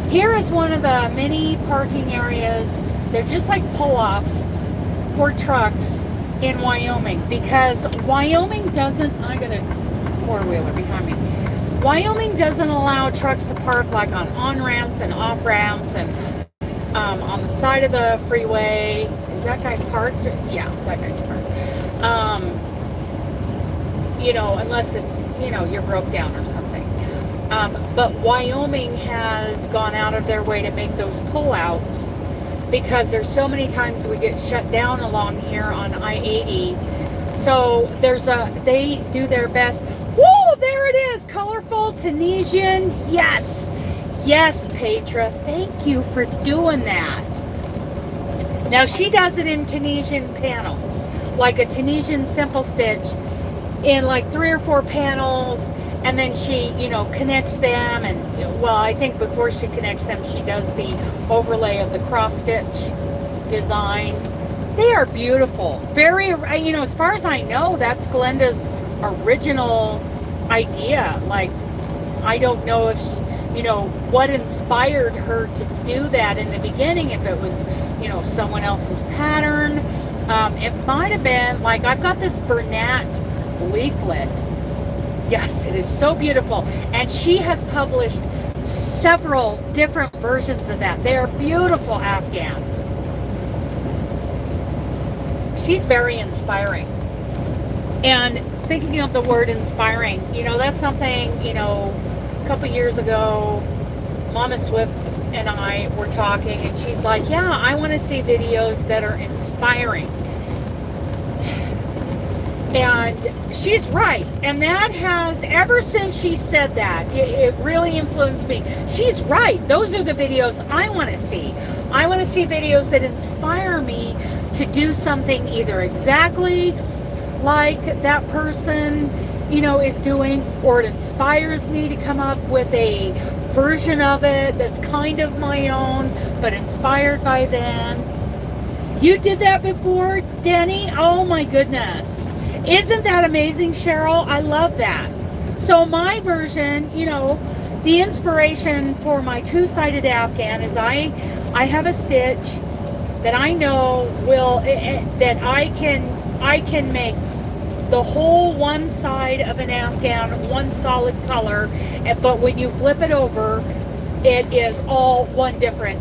Here is one of the many parking areas. They're just like pull-offs for trucks in Wyoming, because Wyoming doesn't, I got a four-wheeler behind me. Wyoming doesn't allow trucks to park like on on-ramps and off-ramps and on the side of the freeway. Is that guy parked? Yeah, that guy's parked. Unless it's, you're broke down or something. But Wyoming has gone out of their way to make those pullouts, because there's so many times we get shut down along here on I-80. So they do their best. Whoa, there it is, colorful Tunisian. Yes, Petra, thank you for doing that. Now she does it in Tunisian panels, like a Tunisian simple stitch in like 3 or 4 panels, and then she, connects them, and I think before she connects them, she does the overlay of the cross stitch design. They are beautiful. Very, as far as I know, that's Glenda's original idea. Like, I don't know if what inspired her to do that in the beginning, if it was, someone else's pattern. It might have been, like, I've got this Bernat leaflet. Yes, it is so beautiful. And she has published several different versions of that. They are beautiful Afghans. She's very inspiring. And thinking of the word inspiring, that's something, a couple years ago, Mama Swift and I were talking, and she's like, yeah, I want to see videos that are inspiring. And she's right. And that has, ever since she said that, it really influenced me. She's right. Those are the videos I want to see. I want to see videos that inspire me to do something either exactly like that person, you know, is doing, or it inspires me to come up with a version of it that's kind of my own, but inspired by them. You did that before, Denny? Oh my goodness. Isn't that amazing, Cheryl? I love that. So my version, you know, the inspiration for my two-sided Afghan is I have a stitch that I know will, that I can make the whole one side of an Afghan one solid color, but when you flip it over, it is all one different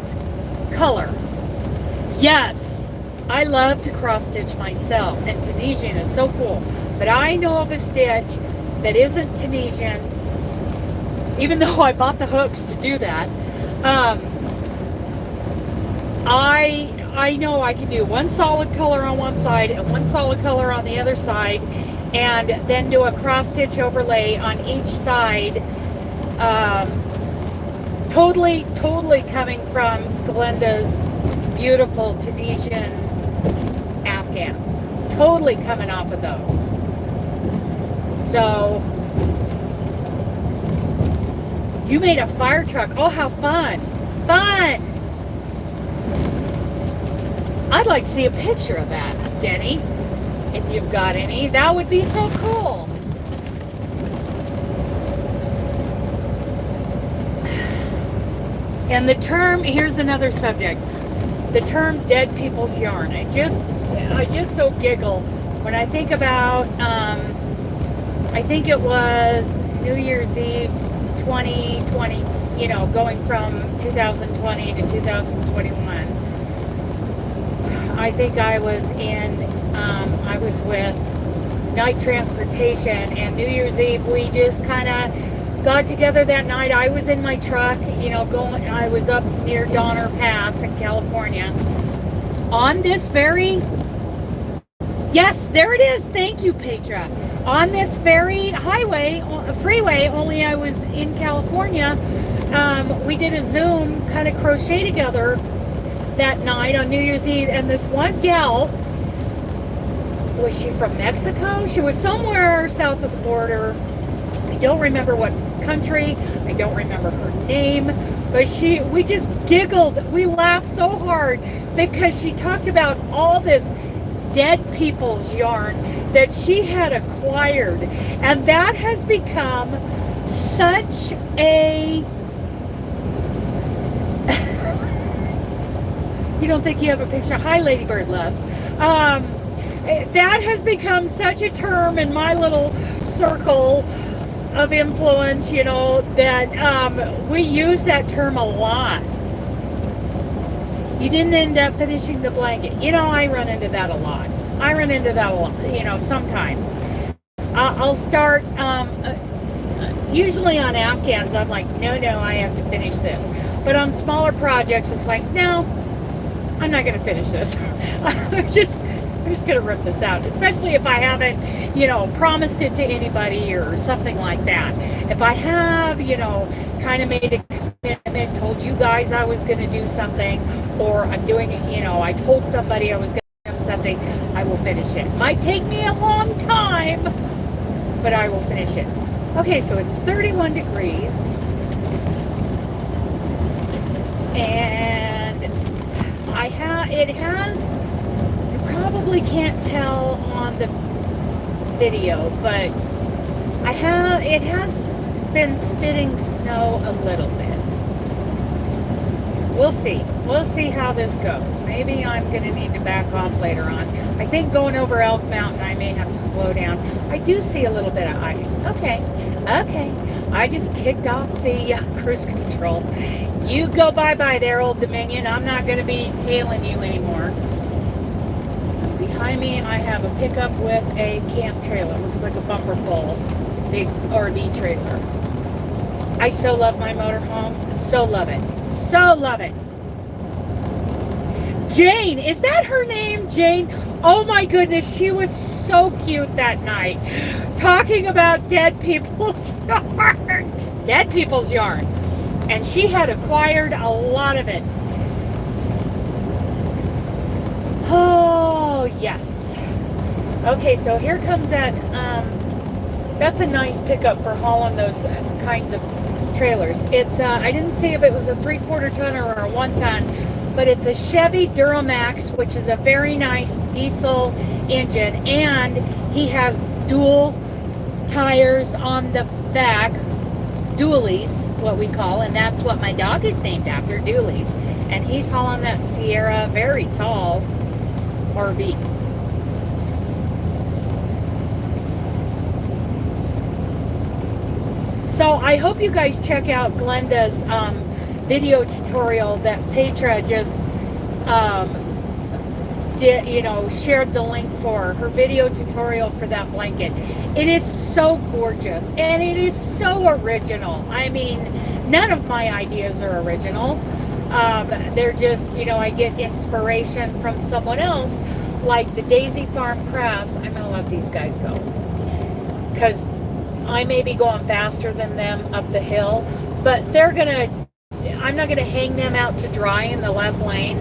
color. Yes. I love to cross stitch myself, and Tunisian is so cool. But I know of a stitch that isn't Tunisian, even though I bought the hooks to do that. I know I can do one solid color on one side and one solid color on the other side, and then do a cross stitch overlay on each side. Totally coming from Glenda's beautiful Tunisian Afghans. Totally coming off of those. So, you made a fire truck. Oh, how fun. Fun! I'd like to see a picture of that, Denny, if you've got any. That would be so cool. And the term, here's another subject. The term dead people's yarn. I just so giggle when I think about, I think it was New Year's Eve 2020, you know, going from 2020 to 2021. I think I was with Night Transportation, and New Year's Eve we just kind of got together that night. I was in my truck, you know, I was up near Donner Pass in California. On this very, yes, there it is. Thank you, Petra. On this very freeway, only I was in California, we did a Zoom kind of crochet together that night on New Year's Eve, and this one gal, was she from Mexico? She was somewhere south of the border. I don't remember what country. I don't remember her name, but we just giggled. We laughed so hard because she talked about all this dead people's yarn that she had acquired, and that has become such a you don't think you have a picture? Hi, Ladybird Loves. That has become such a term in my little circle of influence, you know, that we use that term a lot. You didn't end up finishing the blanket. You know, I run into that a lot. You know, sometimes. I'll start, usually on Afghans, I'm like, no, I have to finish this. But on smaller projects, it's like, no, I'm not going to finish this. I'm just going to rip this out, especially if I haven't, you know, promised it to anybody or something like that. If I have, you know, kind of made a commitment, told you guys I was going to do something, or I'm doing it, you know, I told somebody I was going to do something, I will finish it. It might take me a long time, but I will finish it. Okay, so it's 31 degrees. And you probably can't tell on the video, but it has been spitting snow a little bit. We'll see how this goes. Maybe I'm going to need to back off later on. I think going over Elk Mountain, I may have to slow down. I do see a little bit of ice. Okay. I just kicked off the cruise control. You go bye-bye there, Old Dominion. I'm not going to be tailing you anymore. Behind me, I have a pickup with a camp trailer. Looks like a bumper pole. Big RV trailer. I so love my motorhome. So love it. So love it. Jane, is that her name, Jane? Oh my goodness, she was so cute that night. Talking about dead people's yarn. Dead people's yarn. And she had acquired a lot of it. Oh, yes. Okay, so here comes that. That's a nice pickup for hauling those kinds of trailers. It's, I didn't see if it was a 3/4 ton or a 1 ton, but it's a Chevy Duramax, which is a very nice diesel engine, and he has dual tires on the back, dualies, what we call, and that's what my dog is named after, dualies. And he's hauling that Sierra, very tall RV. So I hope you guys check out Glenda's video tutorial that Petra just did, shared the link for her video tutorial for that blanket. It is so gorgeous and it is so original. I mean, none of my ideas are original. They're just, I get inspiration from someone else, like the Daisy Farm Crafts. I'm gonna let these guys go because I may be going faster than them up the hill, but I'm not gonna hang them out to dry in the left lane.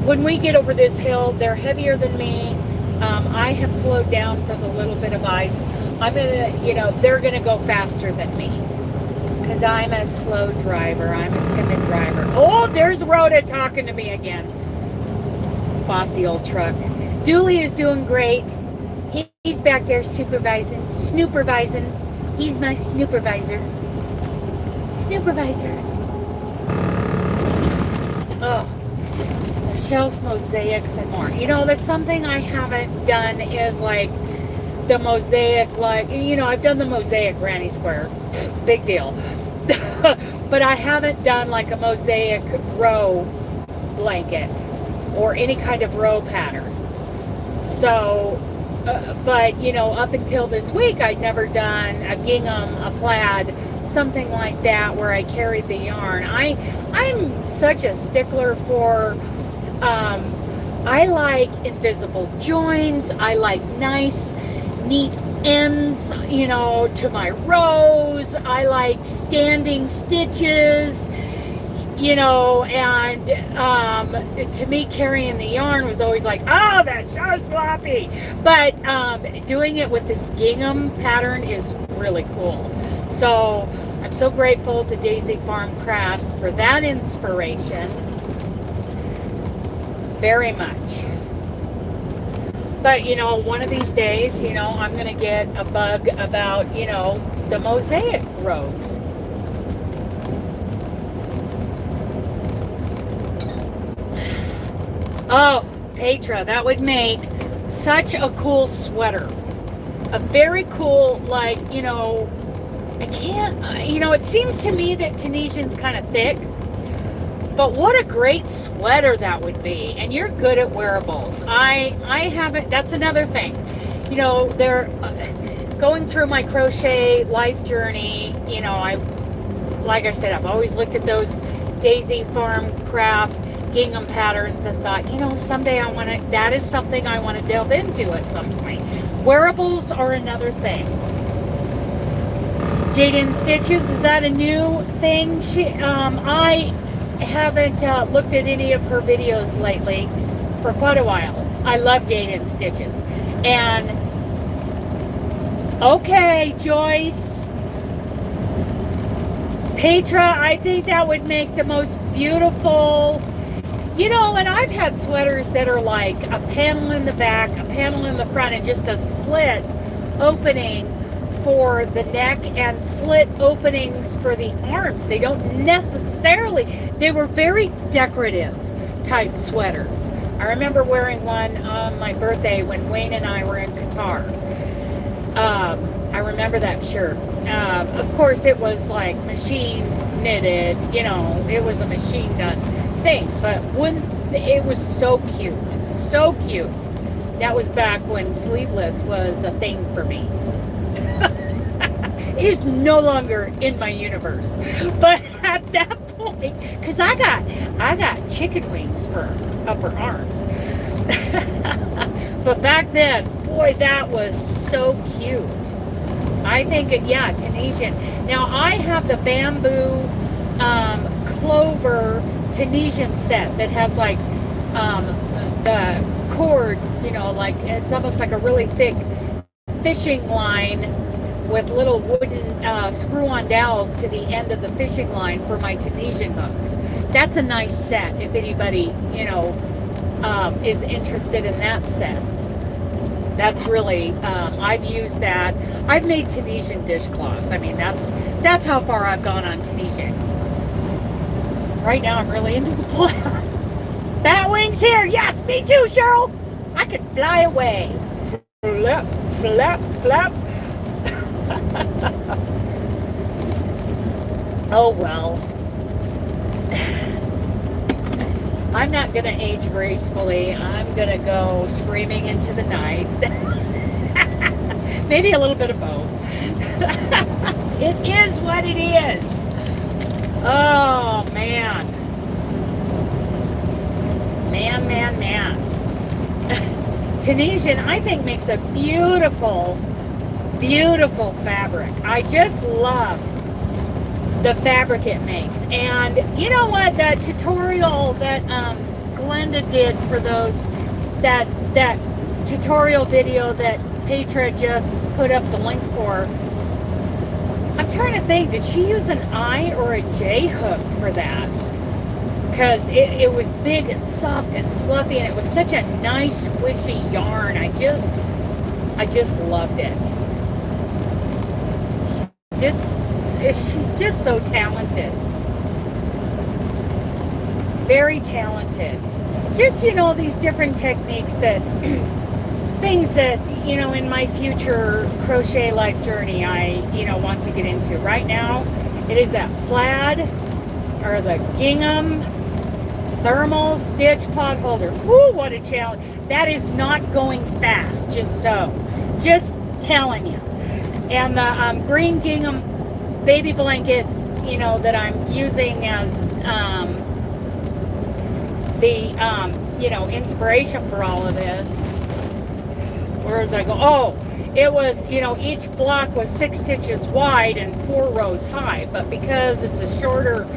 When we get over this hill, they're heavier than me. I have slowed down for the little bit of ice. I'm gonna, they're gonna go faster than me because I'm a slow driver. I'm a timid driver. Oh, there's Rhoda talking to me again. Bossy old truck. Dooley is doing great. He's back there supervising. He's my supervisor. Oh, shells, mosaics, and more. That's something I haven't done is like the mosaic, I've done the mosaic granny square. Big deal. But I haven't done like a mosaic row blanket or any kind of row pattern. So, but up until this week, I'd never done a gingham, a plaid, something like that where I carried the yarn. I'm such a stickler for, I like invisible joins. I like nice, neat ends, to my rows. I like standing stitches, and to me carrying the yarn was always like, oh, that's so sloppy. But doing it with this gingham pattern is really cool. So I'm so grateful to Daisy Farm Crafts for that inspiration. Very much. But, one of these days, I'm going to get a bug about, the mosaic rows. Oh, Petra, that would make such a cool sweater. A very cool, I can't, it seems to me that Tunisian's kind of thick. But what a great sweater that would be. And you're good at wearables. I haven't, that's another thing. They're going through my crochet life journey. Like I said, I've always looked at those Daisy Farm Craft gingham patterns and thought, someday that is something I want to delve into at some point. Wearables are another thing. Jaden Stitches, is that a new thing? I haven't looked at any of her videos lately for quite a while. I love Jaden Stitches. And okay, Joyce, Petra, I think that would make the most beautiful, and I've had sweaters that are like a panel in the back, a panel in the front, and just a slit opening for the neck and slit openings for the arms. They don't necessarily, they were very decorative type sweaters. I remember wearing one on my birthday when Wayne and I were in Qatar. I remember that shirt. Of course it was like machine knitted, it was a machine done thing, but it was so cute. That was back when sleeveless was a thing for me. It is no longer in my universe. But at that Because I got chicken wings for upper arms. But back then, boy, that was so cute. I think, yeah, Tunisian. Now, I have the bamboo clover Tunisian set that has like the cord, you know, like it's almost like a really thick fishing line with little wooden screw-on dowels to the end of the fishing line for my Tunisian hooks. That's a nice set if anybody, you know, is interested in that set. That's really, I've used that. I've made Tunisian dishcloths. I mean, that's how far I've gone on Tunisian. Right now I'm really into the plaid. Bat wings here. Yes, me too, Cheryl. I could fly away. Flap, flap, flap. Oh, well. I'm not going to age gracefully. I'm going to go screaming into the night. Maybe a little bit of both. It is what it is. Oh, man. Man. Tunisian, I think, makes a beautiful, beautiful fabric. I just love the fabric it makes. And you know what, that tutorial that Glenda did for those, that tutorial video that Petra just put up the link for, I'm trying to think, did she use an I or a J hook for that? Because it was big and soft and fluffy, and it was such a nice squishy yarn. I just loved it. She's just so talented. Very talented. Just, you know, these different techniques that, things that, you know, in my future crochet life journey, I, you know, want to get into. Right now, it is that plaid, or the gingham, thermal stitch pot holder. Woo, what a challenge. That is not going fast, just telling you. And the green gingham baby blanket, you know, that I'm using as you know, inspiration for all of this. Where was I go? Oh, it was, you know, each block was 6 stitches wide and 4 rows high, but because it's a shorter,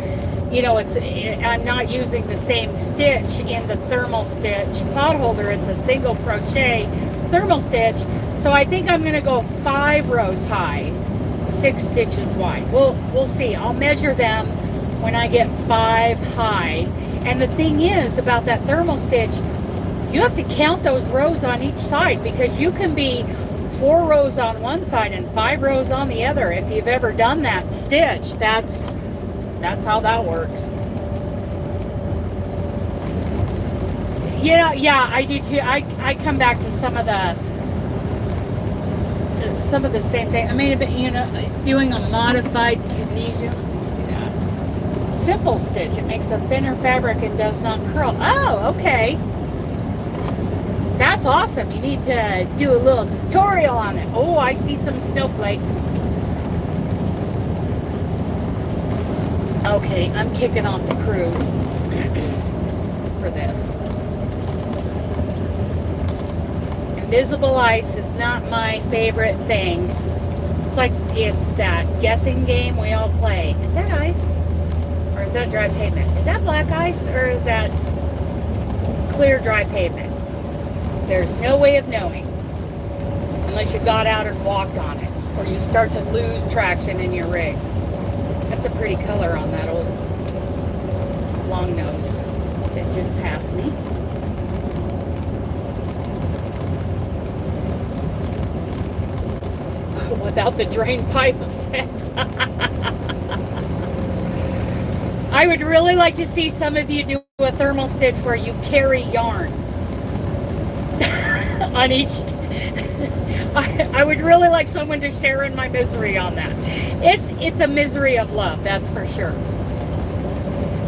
you know, I'm not using the same stitch in the thermal stitch pot holder. It's a single crochet thermal stitch. So I think I'm going to go 5 rows high, 6 stitches wide. We'll see. I'll measure them when I get 5 high. And the thing is about that thermal stitch, you have to count those rows on each side, because you can be 4 rows on one side and 5 rows on the other. If you've ever done that stitch, that's how that works. Yeah, I do too. I come back to some of the same thing. I mean, you know, doing a modified Tunisian. Let me see that. Simple stitch. It makes a thinner fabric and does not curl. Oh, okay. That's awesome. You need to do a little tutorial on it. Oh, I see some snowflakes. Okay, I'm kicking off the cruise for this. Invisible ice is not my favorite thing. It's that guessing game we all play. Is that ice? Or is that dry pavement? Is that black ice or is that clear dry pavement? There's no way of knowing unless you got out and walked on it, or you start to lose traction in your rig. That's a pretty color on that old long nose that just passed me. Without the drain pipe effect. I would really like to see some of you do a thermal stitch where you carry yarn on each I would really like someone to share in my misery on that. It's a misery of love, that's for sure.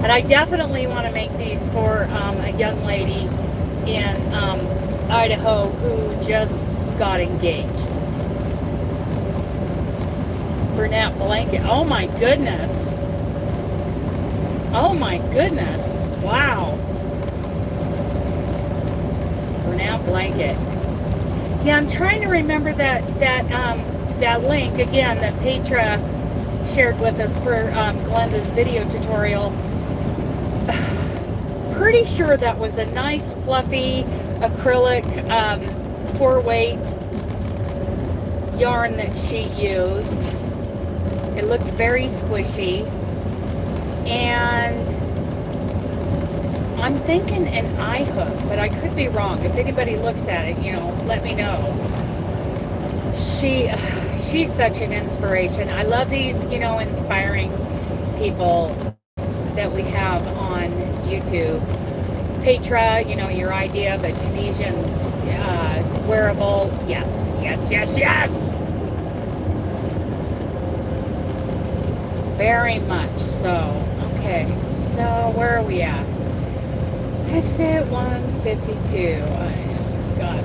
And I definitely want to make these for a young lady in Idaho who just got engaged. Burnette blanket. Oh my goodness. Oh my goodness. Wow. Burnout blanket. Yeah, I'm trying to remember that link again that Petra shared with us for Glenda's video tutorial. Pretty sure that was a nice fluffy acrylic 4-weight yarn that she used. It looked very squishy, and I'm thinking an eye hook, but I could be wrong. If anybody looks at it, let me know. She's such an inspiration. I love these, inspiring people that we have on YouTube. Petra, your idea of a Tunisian's wearable. Yes, yes, yes, yes. Very much so. Okay, so where are we at? Exit 152. God,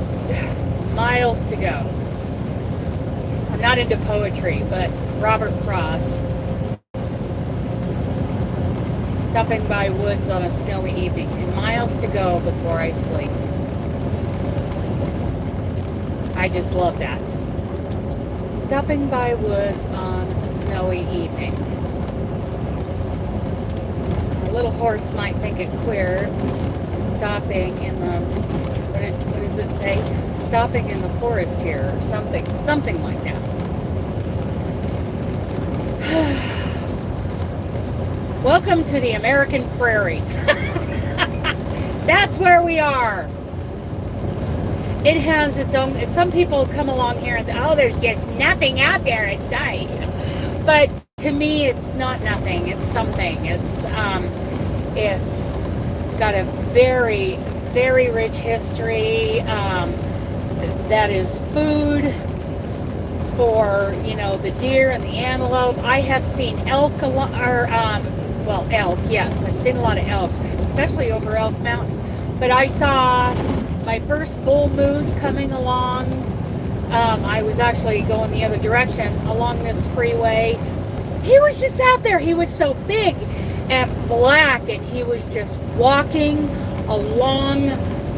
miles to go. I'm not into poetry, but Robert Frost. Stopping by woods on a snowy evening, and miles to go before I sleep. I just love that. Stopping by woods on a snowy evening. A little horse might think it queer. Stopping in the, what does it say? Stopping in the forest here, or something like that. Welcome to the American prairie. That's where we are. It has its own, some people come along here and, there's just nothing out there in sight. But to me, it's not nothing. It's something. It's got a very, very rich history. That is food for, the deer and the antelope. I have seen elk, elk, yes. I've seen a lot of elk, especially over Elk Mountain. But I saw my first bull moose coming along. I was actually going the other direction along this freeway. He was just out there. He was so big and black, and he was just walking along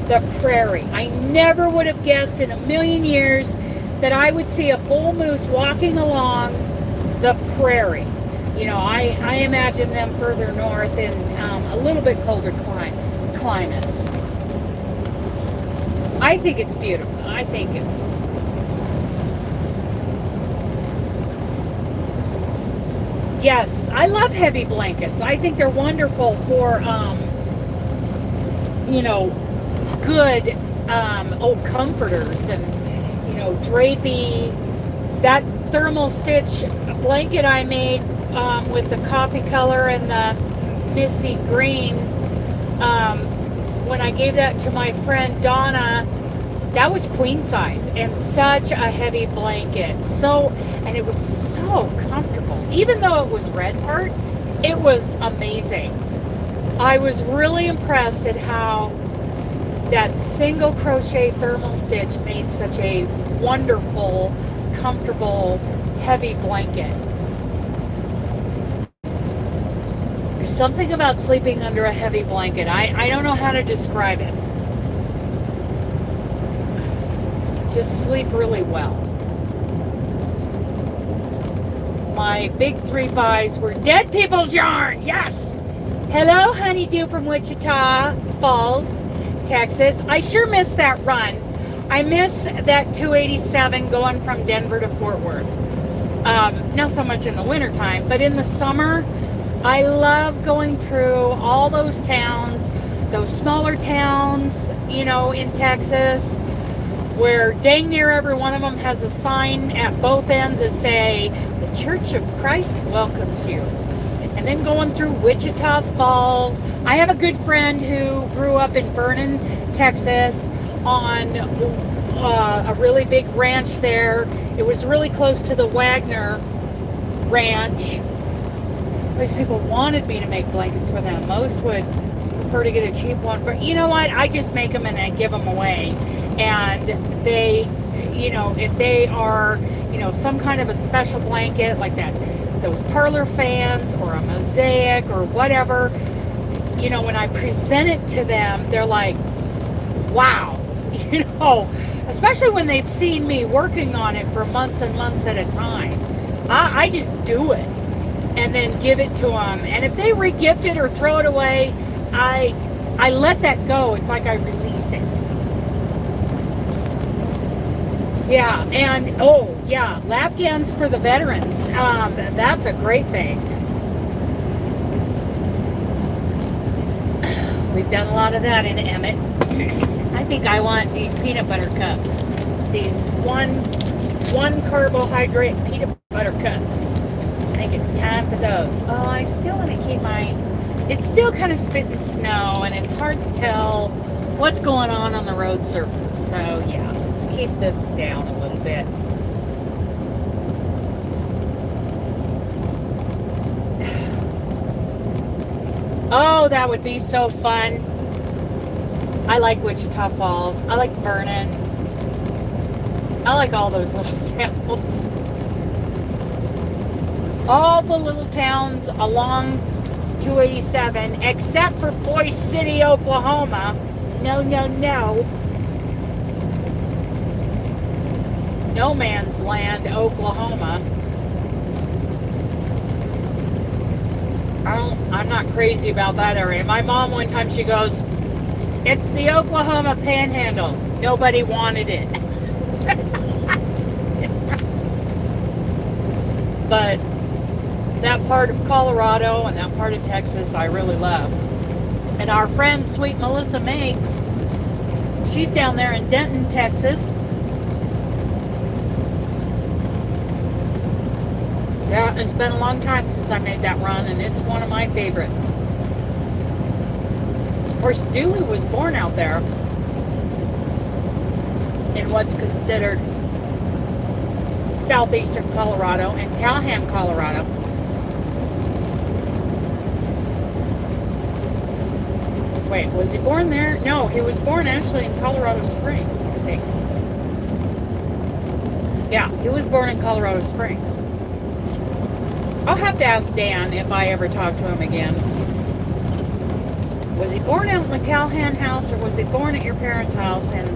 the prairie. I never would have guessed in a million years that I would see a bull moose walking along the prairie. I imagine them further north in a little bit colder climates. I think it's beautiful. I think it's... Yes, I love heavy blankets. I think they're wonderful for, good, comforters and, drapey. That thermal stitch blanket I made with the coffee color and the misty green, when I gave that to my friend Donna, that was queen size and such a heavy blanket. And it was so comfortable. Even though it was red part, it was amazing. I was really impressed at how that single crochet thermal stitch made such a wonderful, comfortable, heavy blanket. There's something about sleeping under a heavy blanket. I don't know how to describe it. Just sleep really well. My big 3 buys were dead people's yarn. Yes. Hello, Honeydew from Wichita Falls, Texas. I sure miss that run. I miss that 287 going from Denver to Fort Worth. Not so much in the wintertime, but in the summer, I love going through all those towns, those smaller towns, in Texas, where dang near every one of them has a sign at both ends that say, "The Church of Christ welcomes you." And then going through Wichita Falls. I have a good friend who grew up in Vernon, Texas, on a really big ranch there. It was really close to the Wagner Ranch. Those people wanted me to make blankets for them. Most would prefer to get a cheap one. But you know what? I just make them and I give them away. And they, if they are, some kind of a special blanket like that those parlor fans or a mosaic or whatever, you know, when I present it to them, they're like, wow, you know, especially when they've seen me working on it for months and months at a time. I just do it and then give it to them. And if they re-gift it or throw it away, I let that go. It's like I release it. Yeah, and oh yeah, lap gans for the veterans. That's a great thing. We've done a lot of that in Emmett. I think I want these peanut butter cups. These one carbohydrate peanut butter cups. I think it's time for those. Oh, I still want to keep mine. It's still kind of spitting snow, and it's hard to tell what's going on the road surface. So yeah, let's keep this down a little bit. Oh, that would be so fun. I like Wichita Falls. I like Vernon. I like all those little towns. All the little towns along 287, except for Boise City, Oklahoma. No, no, no. No man's land, Oklahoma. I'm not crazy about that area. My mom, one time, she goes, it's the Oklahoma Panhandle. Nobody wanted it. But that part of Colorado and that part of Texas, I really love. And our friend, Sweet Melissa Meigs, she's down there in Denton, Texas. Yeah, it's been a long time since I made that run, and it's one of my favorites. Of course, Dooley was born out there in what's considered southeastern Colorado and Callahan, Colorado. Wait, was he born there? No, he was born actually in Colorado Springs, I think. Yeah, he was born in Colorado Springs. I'll have to ask Dan if I ever talk to him again. Was he born out in the Callahan house, or was he born at your parents' house in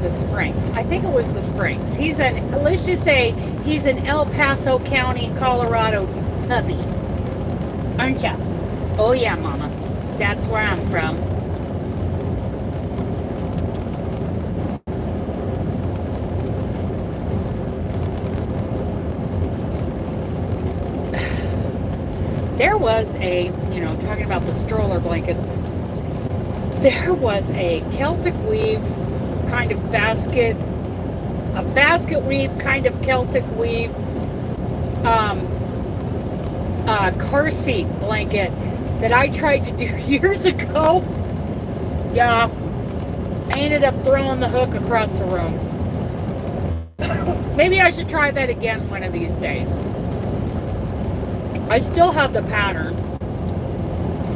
the Springs? I think it was the Springs. He's an, let's just say, he's an El Paso County, Colorado hubby. Aren't ya? Oh yeah, Mama. That's where I'm from. There was a, you know, talking about the stroller blankets, there was a Celtic weave kind of basket, a basket weave kind of Celtic weave car seat blanket that I tried to do years ago. Yeah, I ended up throwing the hook across the room. Maybe I should try that again one of these days. I still have the pattern.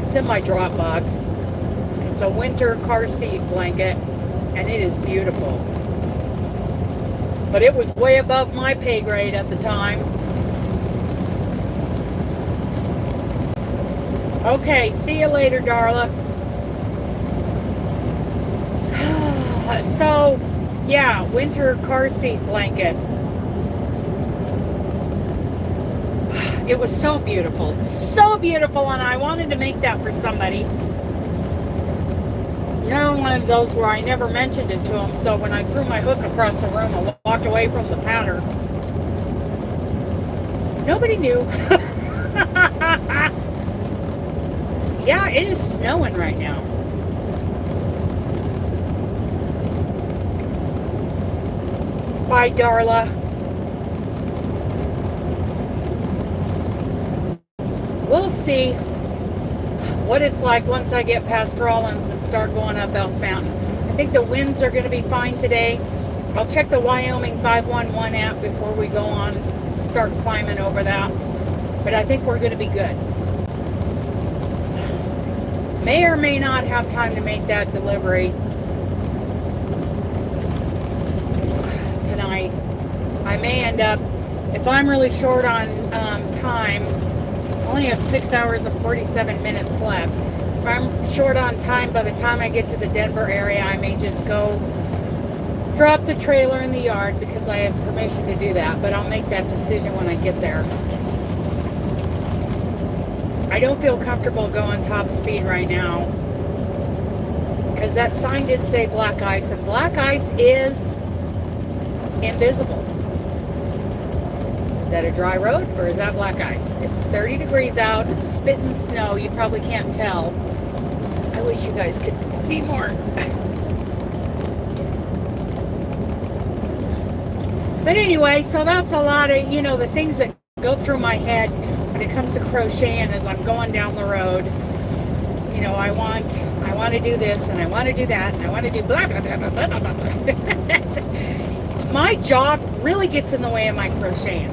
It's in my Dropbox. It's a winter car seat blanket, and it is beautiful. But it was way above my pay grade at the time. Okay, see you later, Darla. So, yeah, winter car seat blanket. It was so beautiful, and I wanted to make that for somebody. You know, one of those where I never mentioned it to them, so when I threw my hook across the room and walked away from the pattern, nobody knew. Yeah, it is snowing right now. Bye, Darla. We'll see what it's like once I get past Rawlins and start going up Elk Mountain. I think the winds are going to be fine today. I'll check the Wyoming 511 app before we go on, start climbing over that. But I think we're going to be good. May or may not have time to make that delivery tonight. I may end up if I'm really short on time, I only have 6 hours and 47 minutes left. If I'm short on time by the time I get to the Denver area, I may just go drop the trailer in the yard because I have permission to do that, but I'll make that decision when I get there. I don't feel comfortable going top speed right now because that sign did say black ice, and black ice is invisible. Is that a dry road or is that black ice? It's 30 degrees out, it's spitting snow, you probably can't tell. I wish you guys could see more. But anyway, so that's a lot of, you know, the things that go through my head when it comes to crocheting as I'm going down the road. You know, I want to do this and I want to do that and I want to do blah, blah, blah, blah, blah, blah, blah. My job really gets in the way of my crocheting.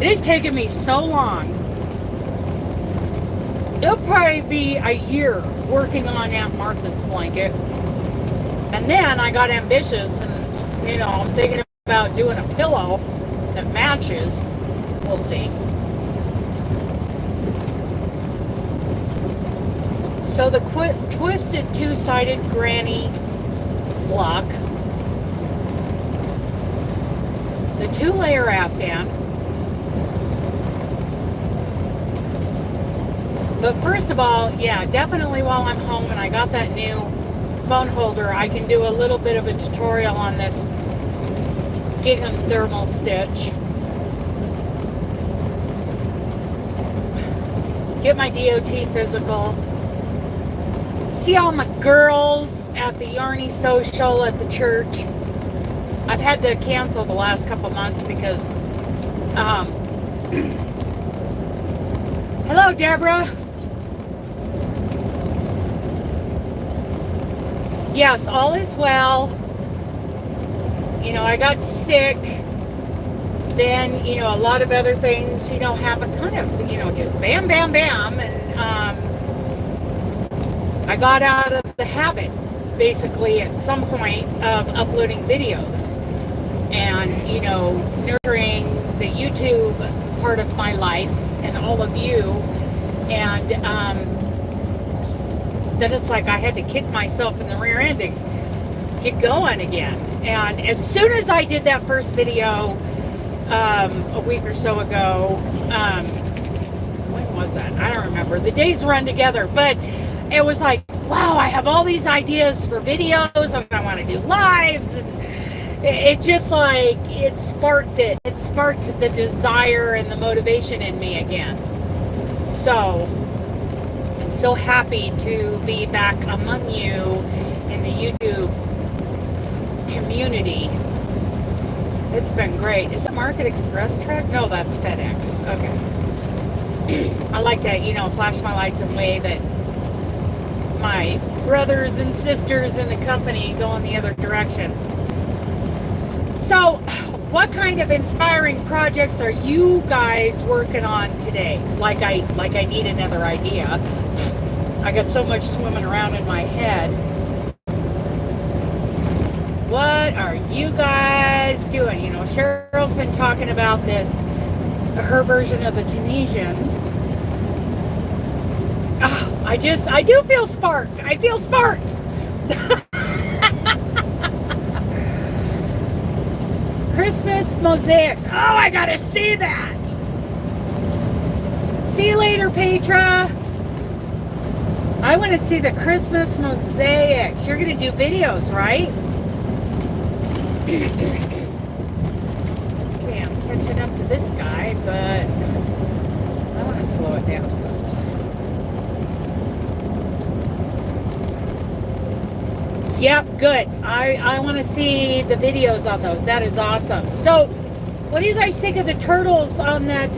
It has taken me so long. It'll probably be a year working on Aunt Martha's blanket. And then I got ambitious and, you know, I'm thinking about doing a pillow that matches. We'll see. So the twisted two-sided granny block, the 2-layer afghan. But first of all, yeah, definitely while I'm home and I got that new phone holder, I can do a little bit of a tutorial on this gingham thermal stitch. Get my DOT physical. See all my girls at the Yarny Social at the church. I've had to cancel the last couple months because hello, Deborah. Yes, all is well. You know, I got sick. Then, you know, a lot of other things, you know, happen kind of, you know, just bam, bam, bam. And I got out of the habit, basically, at some point of uploading videos and, you know, nurturing the YouTube part of my life and all of you. And then it's like I had to kick myself in the rear end and get going again. And as soon as I did that first video a week or so ago, when was that? I don't remember. The days run together, but it was like, wow, I have all these ideas for videos and I want to do lives, and it just like, it sparked it. It sparked the desire and the motivation in me again. So I'm so happy to be back among you in the YouTube community. It's been great. Is it Market Express track? No, that's FedEx. Okay. I like to, you know, flash my lights and wave at my brothers and sisters in the company going the other direction. So, what kind of inspiring projects are you guys working on today? Like I need another idea. I got so much swimming around in my head. What are you guys doing? You know, Cheryl's been talking about this, her version of the Tunisian. Oh, I do feel sparked. I feel sparked. Christmas mosaics. Oh, I gotta see that. See you later, Petra. I want to see the Christmas mosaics. You're gonna do videos, right? Okay, I'm catching up to this guy, but I want to slow it down. Yep, good. I want to see the videos on those. That is awesome. So, what do you guys think of the turtles on that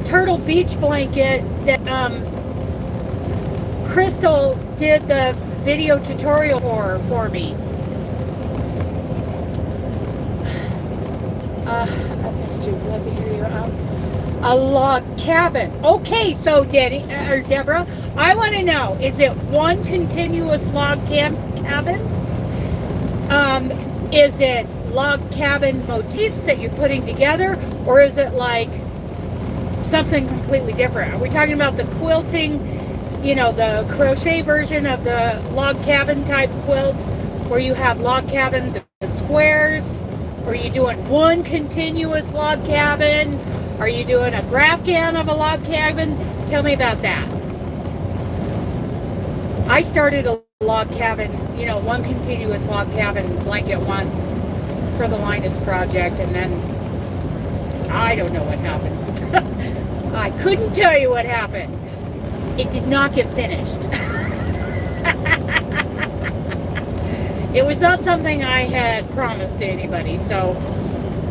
turtle beach blanket that Crystal did the video tutorial for me? Glad to hear you out. A log cabin. Okay, so Deborah, I want to know, is it one continuous log cabin? Is it log cabin motifs that you're putting together, Or is it like something completely different? Are we talking about the quilting, you know, the crochet version of the log cabin type quilt, where you have log cabin, the squares? Or are you doing one continuous log cabin? Are you doing a graph can of a log cabin? Tell me about that. I started a log cabin, you know, one continuous log cabin blanket once for the Linus project, and then I don't know what happened. I couldn't tell you what happened. It did not get finished. It was not something I had promised to anybody, so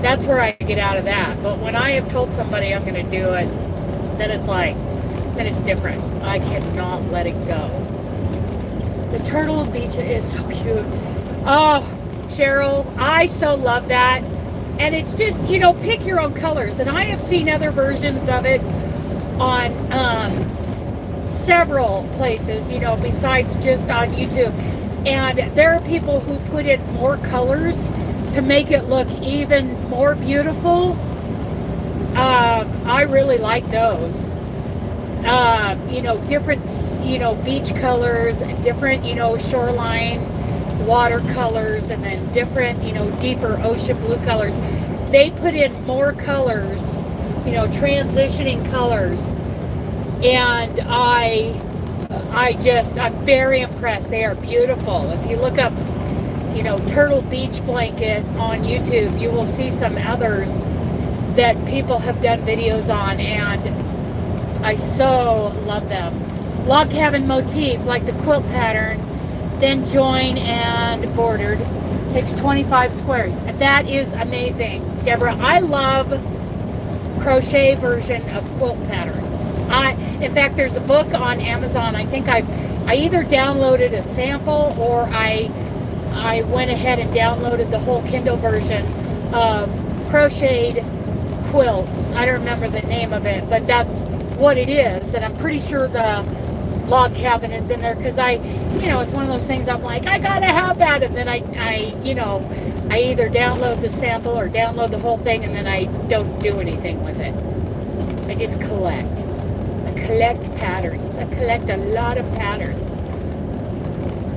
that's where I get out of that. But when I have told somebody I'm going to do it, then it's like, then it's different. I cannot let it go. The turtle beach is so cute. Oh, Cheryl, I so love that. And it's just, you know, pick your own colors. And I have seen other versions of it on several places, you know, besides just on YouTube. And there are people who put in more colors to make it look even more beautiful. I really like those. You know, different, you know, beach colors, different, you know, shoreline water colors, and then different, you know, deeper ocean blue colors. They put in more colors, you know, transitioning colors. And I'm very impressed. They are beautiful. If you look up, you know, Turtle Beach Blanket on YouTube, you will see some others that people have done videos on, and I so love them. Log cabin motif, like the quilt pattern, then join and bordered. Takes 25 squares. That is amazing, Deborah. I love crochet version of quilt patterns. In fact, there's a book on Amazon. I think I either downloaded a sample, or I went ahead and downloaded the whole Kindle version of crocheted quilts. I don't remember the name of it, but that's what it is. And I'm pretty sure the log cabin is in there, because you know, it's one of those things I'm like, I gotta have that, and then I you know, I either download the sample or download the whole thing, and then I don't do anything with it. I just collect. I collect patterns. I collect a lot of patterns.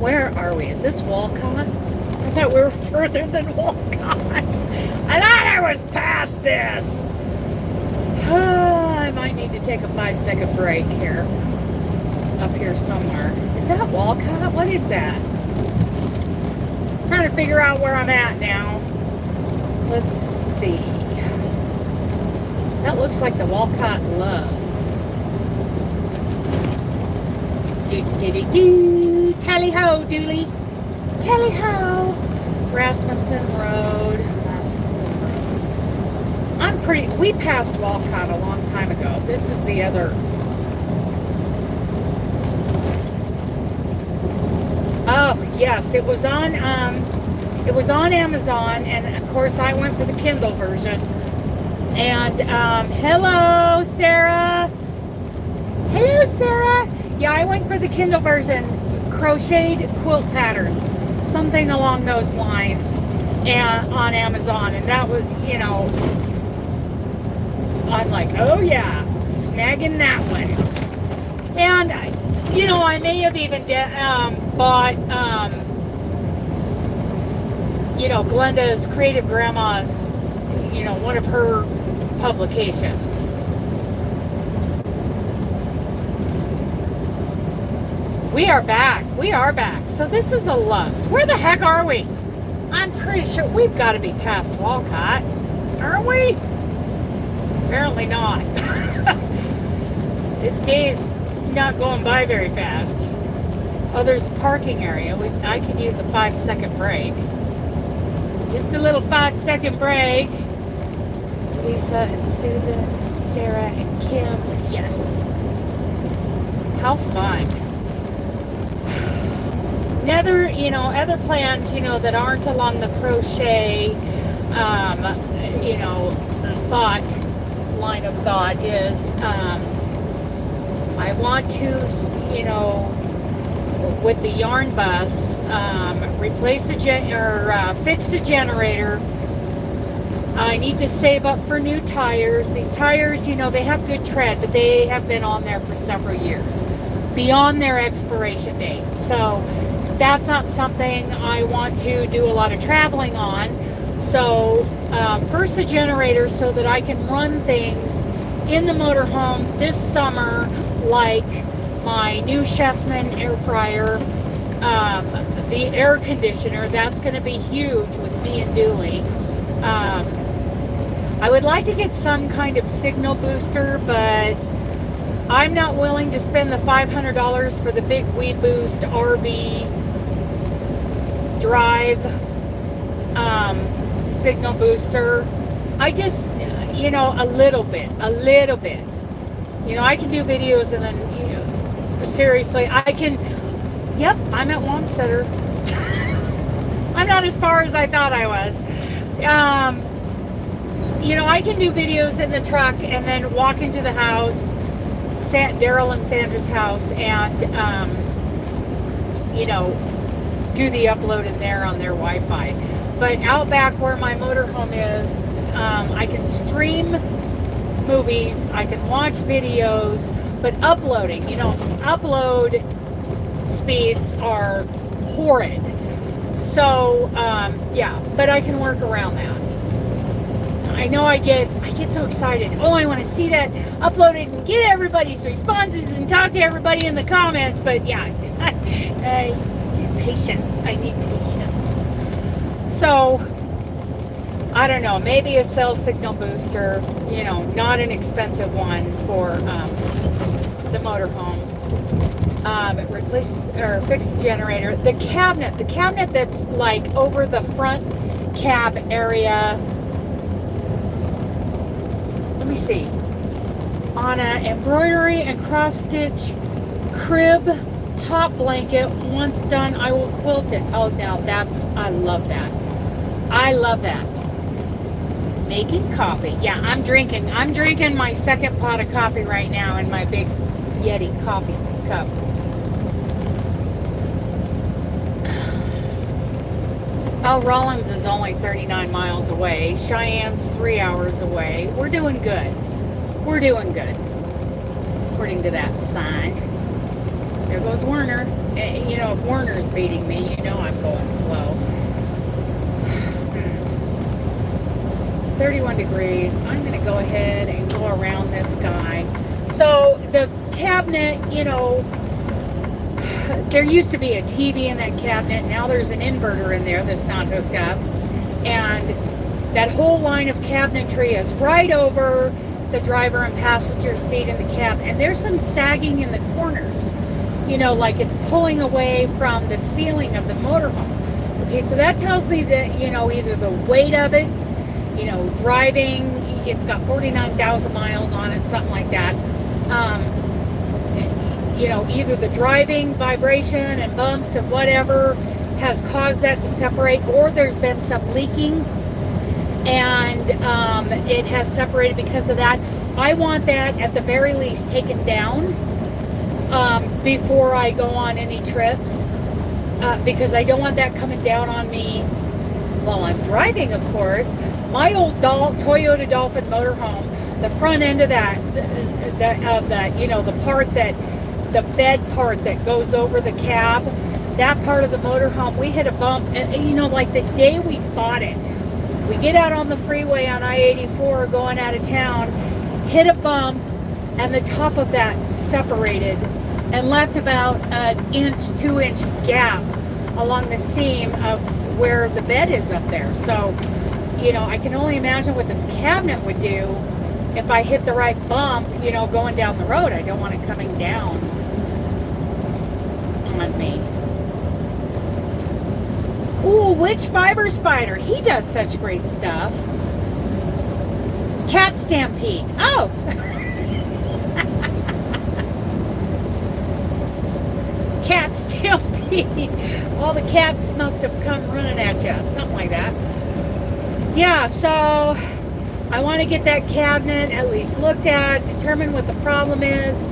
Where are we? Is this Walcott? I thought we were further than Walcott. I thought I was past this. I might need to take a 5-second break here. Up here somewhere. Is that Walcott? What is that? I'm trying to figure out where I'm at now. Let's see. That looks like the Walcott Loves. Do-do-do-do. Tally-ho, Dooley. Tally-ho. Rasmussen Road. We passed Walcott a long time ago. This is the other. Oh, yes, it was on Amazon, and of course I went for the Kindle version. And hello, Sarah. Hello, Sarah. Yeah, I went for the Kindle version, crocheted quilt patterns, something along those lines, and on Amazon. And that was, you know, I'm like, oh yeah, snagging that one. And you know, I may have even bought, you know, Glenda's Creative Grandma's, you know, one of her publications. We are back. We are back. So this is a Loves. Where the heck are we? I'm pretty sure we've got to be past Walcott. Aren't we? Apparently not. This day's not going by very fast. Oh, there's a parking area. I could use a 5-second break. Just a little 5-second break. Lisa and Susan, and Sarah and Kim. Yes. How fun. Other plans, you know, that aren't along the crochet, you know, line of thought is, I want to, you know, with the yarn bus, replace the fix the generator, I need to save up for new tires. These tires, you know, they have good tread, but they have been on there for several years, beyond their expiration date. So that's not something I want to do a lot of traveling on. So first the generator, so that I can run things in the motorhome this summer, like my new Chefman air fryer, the air conditioner. That's going to be huge with me and Dooley. I would like to get some kind of signal booster, but I'm not willing to spend the $500 for the big WeBoost RV drive signal booster. I just, you know, a little bit. You know, I can do videos and then, you know, seriously, I can, yep, I'm at Wamsutter. I'm not as far as I thought I was. You know, I can do videos in the truck and then walk into the house, Daryl and Sandra's house, and, you know, do the upload in there on their Wi-Fi. But out back where my motorhome is, I can stream movies, I can watch videos, but uploading, you know, upload speeds are horrid. So, yeah, but I can work around that. I know I get so excited. Oh, I want to see that uploaded and get everybody's responses and talk to everybody in the comments. But yeah, patience. I need patience. So, I don't know. Maybe a cell signal booster, you know, not an expensive one for the motorhome. Replace or fix the generator. The cabinet that's like over the front cab area. Let me see. On an embroidery and cross stitch crib top blanket. Once done, I will quilt it. Oh, now I love that. I love that. Making coffee. Yeah, I'm drinking my second pot of coffee right now in my big Yeti coffee cup. Oh, Rollins is only 39 miles away. Cheyenne's 3 hours away. We're doing good. We're doing good. According to that sign. There goes Werner. You know, if Werner's beating me, you know I'm going slow. It's 31 degrees. I'm going to go ahead and go around this guy. So the cabinet, you know, there used to be a TV in that cabinet. Now there's an inverter in there that's not hooked up. And that whole line of cabinetry is right over the driver and passenger seat in the cab. And there's some sagging in the corners. You know, like it's pulling away from the ceiling of the motorhome. Okay, so that tells me that, you know, either the weight of it, you know, driving, it's got 49,000 miles on it, something like that. You know, either the driving, vibration, and bumps and whatever has caused that to separate, or there's been some leaking and it has separated because of that. I want that at the very least taken down before I go on any trips, because I don't want that coming down on me while I'm driving, of course. My old Toyota Dolphin motorhome, the front end of that, you know, the part that, the bed part that goes over the cab, that part of the motorhome, we hit a bump, and you know, like the day we bought it, we get out on the freeway on I-84 going out of town, hit a bump, and the top of that separated and left about an 2-inch gap along the seam of where the bed is up there. So, you know, I can only imagine what this cabinet would do if I hit the right bump, you know, going down the road. I don't want it coming down on me. Ooh, Witch Fiber Spider. He does such great stuff. Cat Stampede. Oh! Cat Stampede. All the cats must have come running at you. Something like that. Yeah, so I want to get that cabinet at least looked at, determine what the problem is.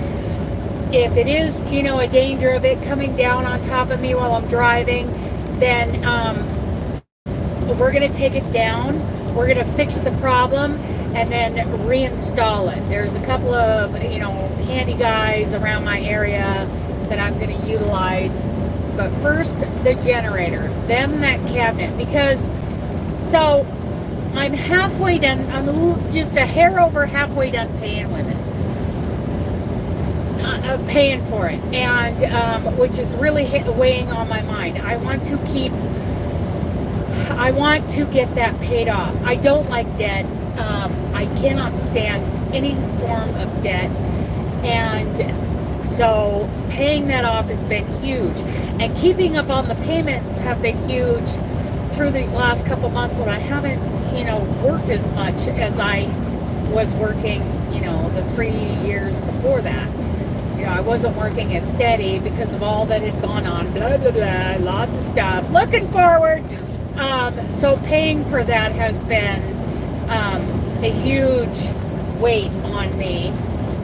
If it is, you know, a danger of it coming down on top of me while I'm driving, then we're going to take it down. we're going to fix the problem and then reinstall it. There's a couple of, handy guys around my area that I'm going to utilize. But first, the generator, then that cabinet. Because, so, I'm halfway done. I'm just a hair over halfway done paying with it. Paying for it. And, which is really weighing on my mind. I want to get that paid off. I don't like debt. I cannot stand any form of debt. And so paying that off has been huge. And keeping up on the payments have been huge through these last couple months when I haven't, worked as much as I was working, the 3 years before that. I wasn't working as steady because of all that had gone on, blah, blah, blah, lots of stuff. Looking forward. So paying for that has been a huge weight on me.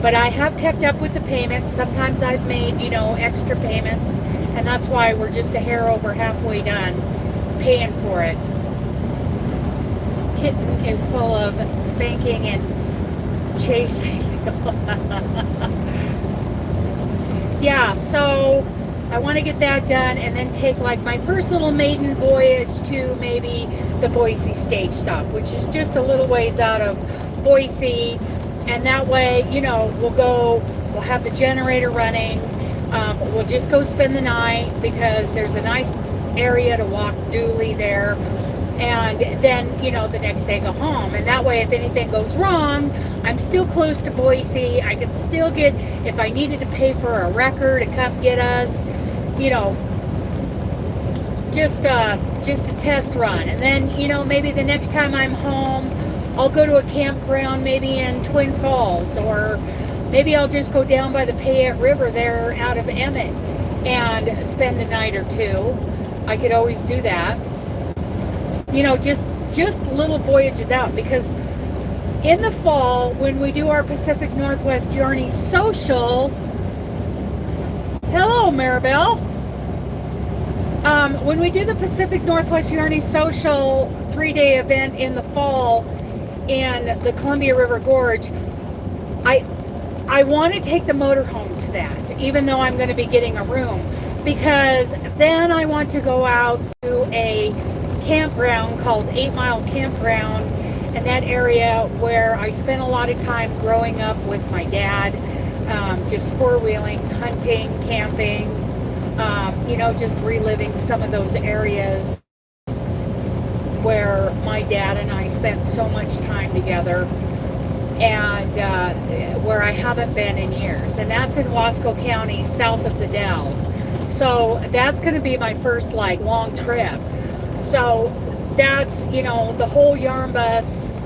But I have kept up with the payments. Sometimes I've made, extra payments. And that's why we're just a hair over halfway done paying for it. Kitten is full of spanking and chasing. Yeah, so I want to get that done and then take like my first little maiden voyage to maybe the Boise stage stop, which is just a little ways out of Boise. And that way, we'll have the generator running. We'll just go spend the night because there's a nice area to walk dually there. And then, the next day go home. And that way, if anything goes wrong, I'm still close to Boise. I could still get, if I needed to pay for a wrecker to come get us, just a test run. And then, maybe the next time I'm home, I'll go to a campground maybe in Twin Falls, or maybe I'll just go down by the Payette River there out of Emmett and spend a night or two. I could always do that. Just little voyages out, because in the fall when we do our Pacific Northwest Yarny Social, hello Maribel, when we do the Pacific Northwest Yarny Social 3-day event in the fall in the Columbia River Gorge, I want to take the motorhome to that, even though I'm going to be getting a room, because then I want to go out to a campground called 8 Mile Campground, and that area where I spent a lot of time growing up with my dad, just four-wheeling, hunting, camping, just reliving some of those areas where my dad and I spent so much time together, and where I haven't been in years. And that's in Wasco County, south of the Dalles. So that's going to be my first long trip. So that's, the whole Yarn Bus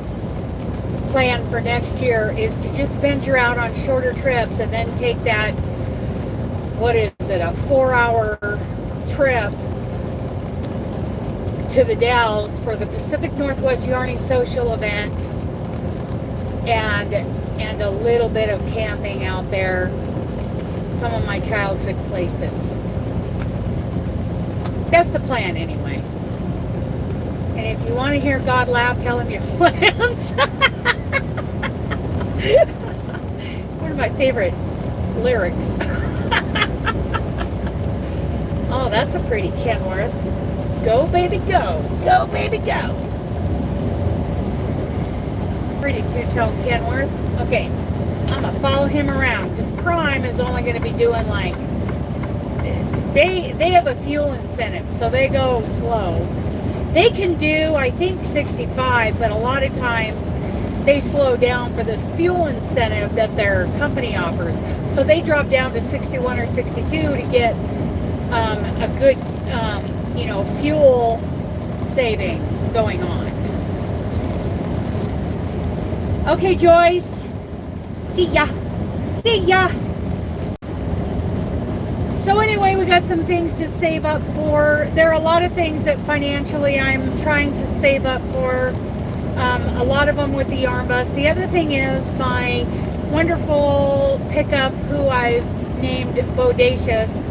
plan for next year is to just venture out on shorter trips and then take that, a 4-hour trip to the Dalles for the Pacific Northwest Yarny Social event, and a little bit of camping out there, some of my childhood places. That's the plan anyway. And if you want to hear God laugh, tell him your plans. One of my favorite lyrics. Oh, that's a pretty Kenworth. Go, baby, go. Go, baby, go. Pretty two-tone Kenworth. Okay, I'm going to follow him around, because Prime is only going to be doing they have a fuel incentive, so they go slow. They can do, I think, 65, but a lot of times they slow down for this fuel incentive that their company offers. So they drop down to 61 or 62 to get a good, fuel savings going on. Okay, Joyce. See ya. See ya. So anyway, we got some things to save up for. There are a lot of things that financially I'm trying to save up for. A lot of them with the Yarn Bus. The other thing is my wonderful pickup, who I named Bodacious.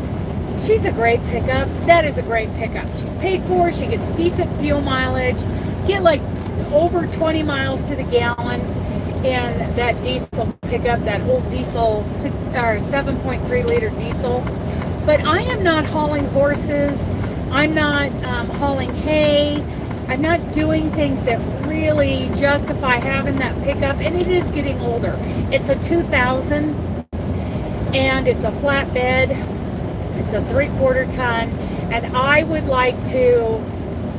She's a great pickup. That is a great pickup. She's paid for. She gets decent fuel mileage. Get over 20 miles to the gallon in that diesel pickup, that old diesel, or 7.3 liter diesel. But I am not hauling horses. I'm not hauling hay. I'm not doing things that really justify having that pickup, and it is getting older. It's a 2000, and it's a flatbed. It's a 3/4 ton, and I would like to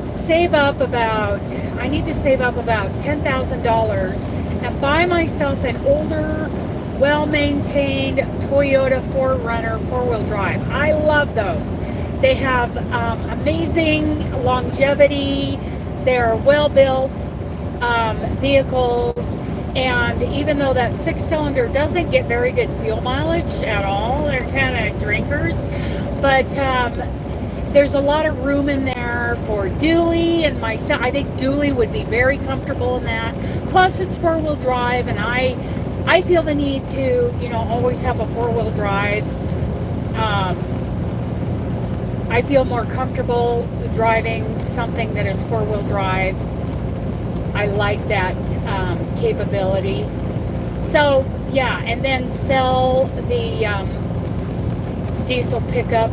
save up about, I need to save up about $10,000 and buy myself an older, well-maintained Toyota 4Runner 4-wheel drive. I love those. They have amazing longevity. They're well-built vehicles, and even though that 6-cylinder doesn't get very good fuel mileage at all, they're kind of drinkers, but there's a lot of room in there for Dooley and myself. I think Dooley would be very comfortable in that. Plus, it's 4-wheel drive, and I feel the need to, always have a 4-wheel drive. I feel more comfortable driving something that is 4-wheel drive. I like that capability. So, yeah, and then sell the diesel pickup,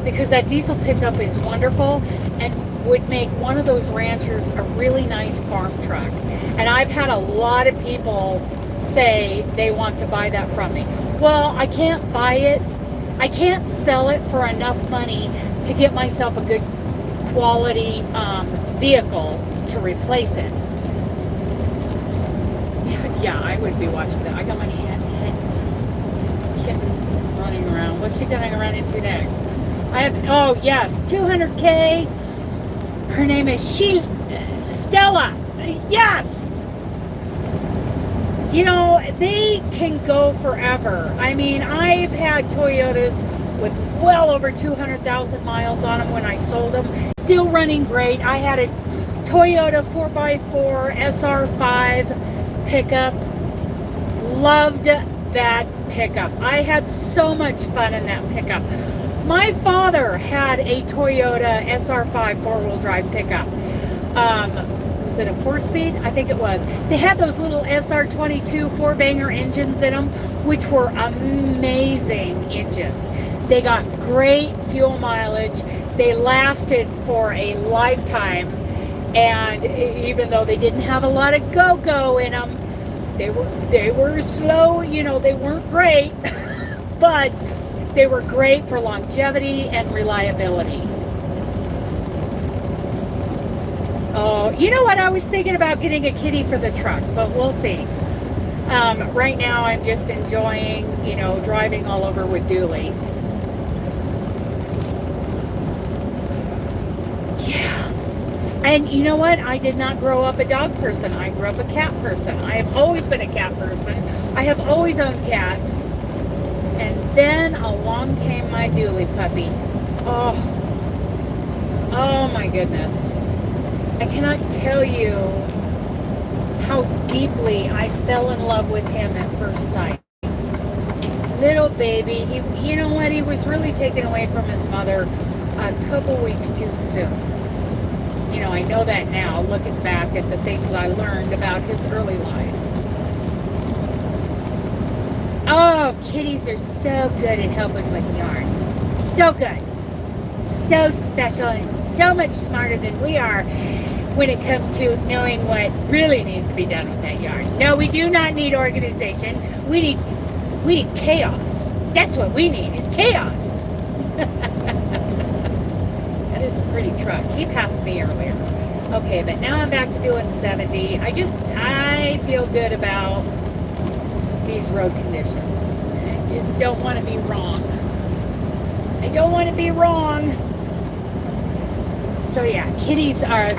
because that diesel pickup is wonderful and would make one of those ranchers a really nice farm truck. And I've had a lot of people say they want to buy that from me. Well, I can't buy it. I can't sell it for enough money to get myself a good quality vehicle to replace it. Yeah, I would be watching that. I got my kittens running around. What's she gonna run into next? Oh yes, 200K. Her name is Stella. Yes. They can go forever. I mean, I've had Toyotas with well over 200,000 miles on them when I sold them. Still running great. I had a Toyota 4x4 SR5 pickup. Loved that pickup. I had so much fun in that pickup. My father had a Toyota SR5 4-wheel drive pickup. Was it a 4-speed? I think it was. They had those little SR22 4-banger engines in them, which were amazing engines. They got great fuel mileage. They lasted for a lifetime, and even though they didn't have a lot of go-go in them, they were slow. They weren't great, but they were great for longevity and reliability. Oh, you know what? I was thinking about getting a kitty for the truck, but we'll see. Right now, I'm just enjoying, driving all over with Dooley. Yeah. And you know what? I did not grow up a dog person. I grew up a cat person. I have always been a cat person. I have always owned cats. And then along came my Dooley puppy. Oh my goodness. I cannot tell you how deeply I fell in love with him at first sight. Little baby, you know what? He was really taken away from his mother a couple weeks too soon. I know that now, looking back at the things I learned about his early life. Oh, kitties are so good at helping with yarn. So good. So special and so much smarter than we are when it comes to knowing what really needs to be done with that yarn. No, we do not need organization. We need chaos. That's what we need, is chaos. That is a pretty truck. He passed me earlier. Okay, but now I'm back to doing 70. I feel good about these road conditions. I just don't want to be wrong. I don't want to be wrong. So yeah, kitties are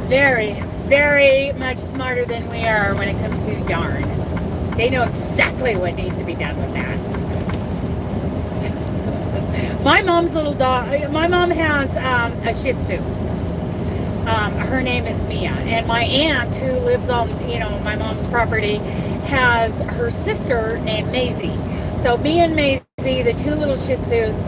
very, very much smarter than we are when it comes to yarn. They know exactly what needs to be done with that. My mom's little dog, my mom has a Shih Tzu. Her name is Mia, and my aunt, who lives on my mom's property, has her sister named Maisie. So Mia and Maisie, the two little Shih Tzus.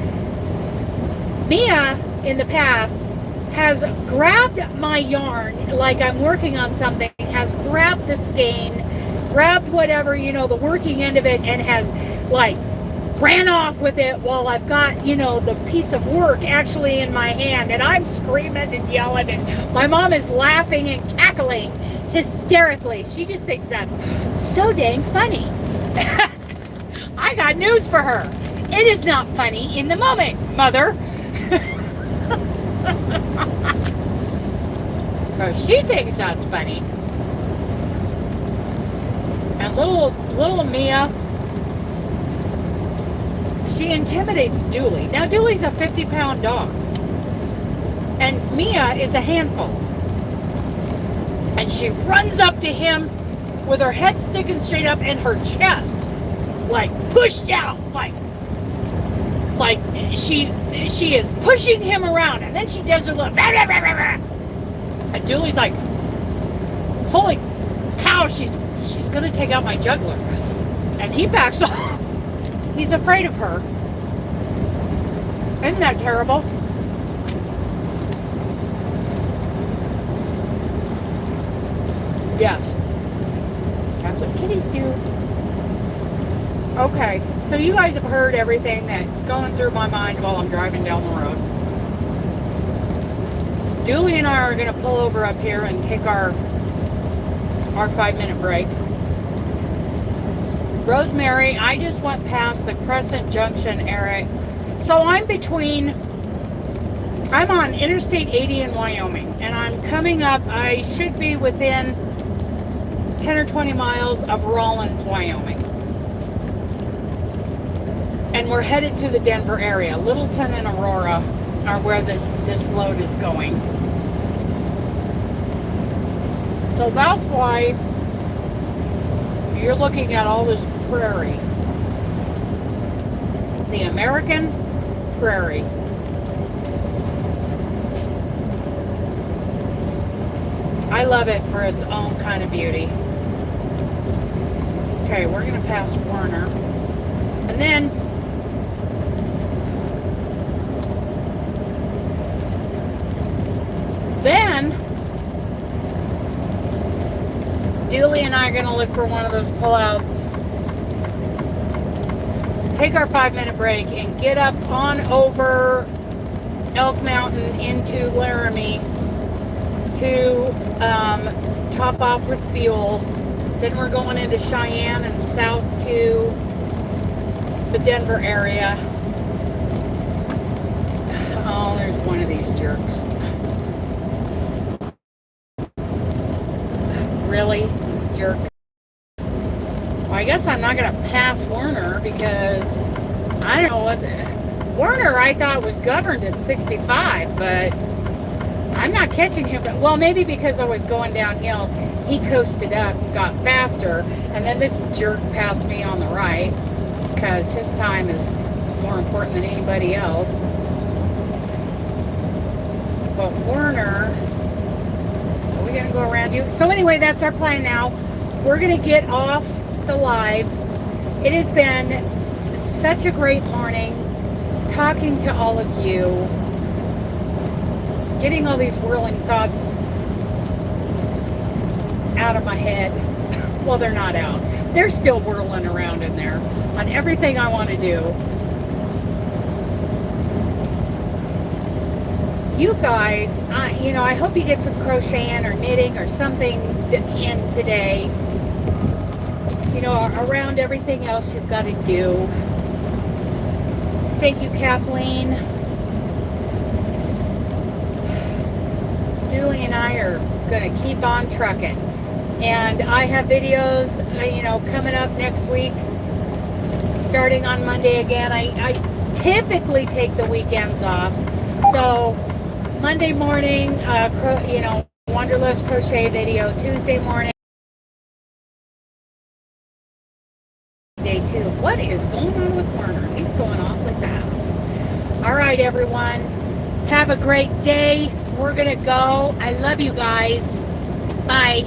Mia in the past has grabbed my yarn like I'm working on something, has grabbed the skein, grabbed whatever, you know, the working end of it, and has like ran off with it while I've got, you know, the piece of work actually in my hand, and I'm screaming and yelling, and my mom is laughing and cackling hysterically. She just thinks that's so dang funny. I got news for her. It is not funny in the moment, Mother. So she thinks that's funny. And little Mia, she intimidates Dooley. Now Dooley's a 50-pound dog, and Mia is a handful. And she runs up to him with her head sticking straight up and her chest like pushed out, like she is pushing him around, and then she does her little and Dooley's like, holy cow, she's gonna take out my juggler. And he backs off. He's afraid of her. Isn't that terrible? Yes. That's what kitties do. Okay, so you guys have heard everything that's going through my mind while I'm driving down the road. Dooley and I are going to pull over up here and take our 5-minute break. Rosemary, I just went past the Crescent Junction area. So I'm on Interstate 80 in Wyoming, and I'm coming up, I should be within 10 or 20 miles of Rawlins, Wyoming. And we're headed to the Denver area. Littleton and Aurora are where this load is going. So that's why you're looking at all this prairie. The American prairie. I love it for its own kind of beauty. Okay, we're going to pass Warner. And then Dooley and I are going to look for one of those pullouts, take our 5-minute break, and get up on over Elk Mountain into Laramie to top off with fuel. Then we're going into Cheyenne and south to the Denver area. Oh, there's one of these jerks. Really? Jerk. Well, I guess I'm not going to pass Werner because I don't know what... Werner, I thought, was governed at 65, but I'm not catching him. Well, maybe because I was going downhill, he coasted up and got faster, and then this jerk passed me on the right because his time is more important than anybody else. But Werner, are we going to go around you? So anyway, that's our plan now. We're going to get off the live. It has been such a great morning talking to all of you, getting all these whirling thoughts out of my head. Well, they're not out. They're still whirling around in there on everything I want to do. You guys, I hope you get some crocheting or knitting or something in today. Around everything else you've got to do. Thank you, Kathleen. Dooley and I are going to keep on trucking. And I have videos, coming up next week, starting on Monday again. I typically take the weekends off. So Monday morning, Wanderlust crochet video. Tuesday morning, day 2. What is going on with Werner? He's going awfully fast. All right, everyone. Have a great day. We're going to go. I love you guys. Bye.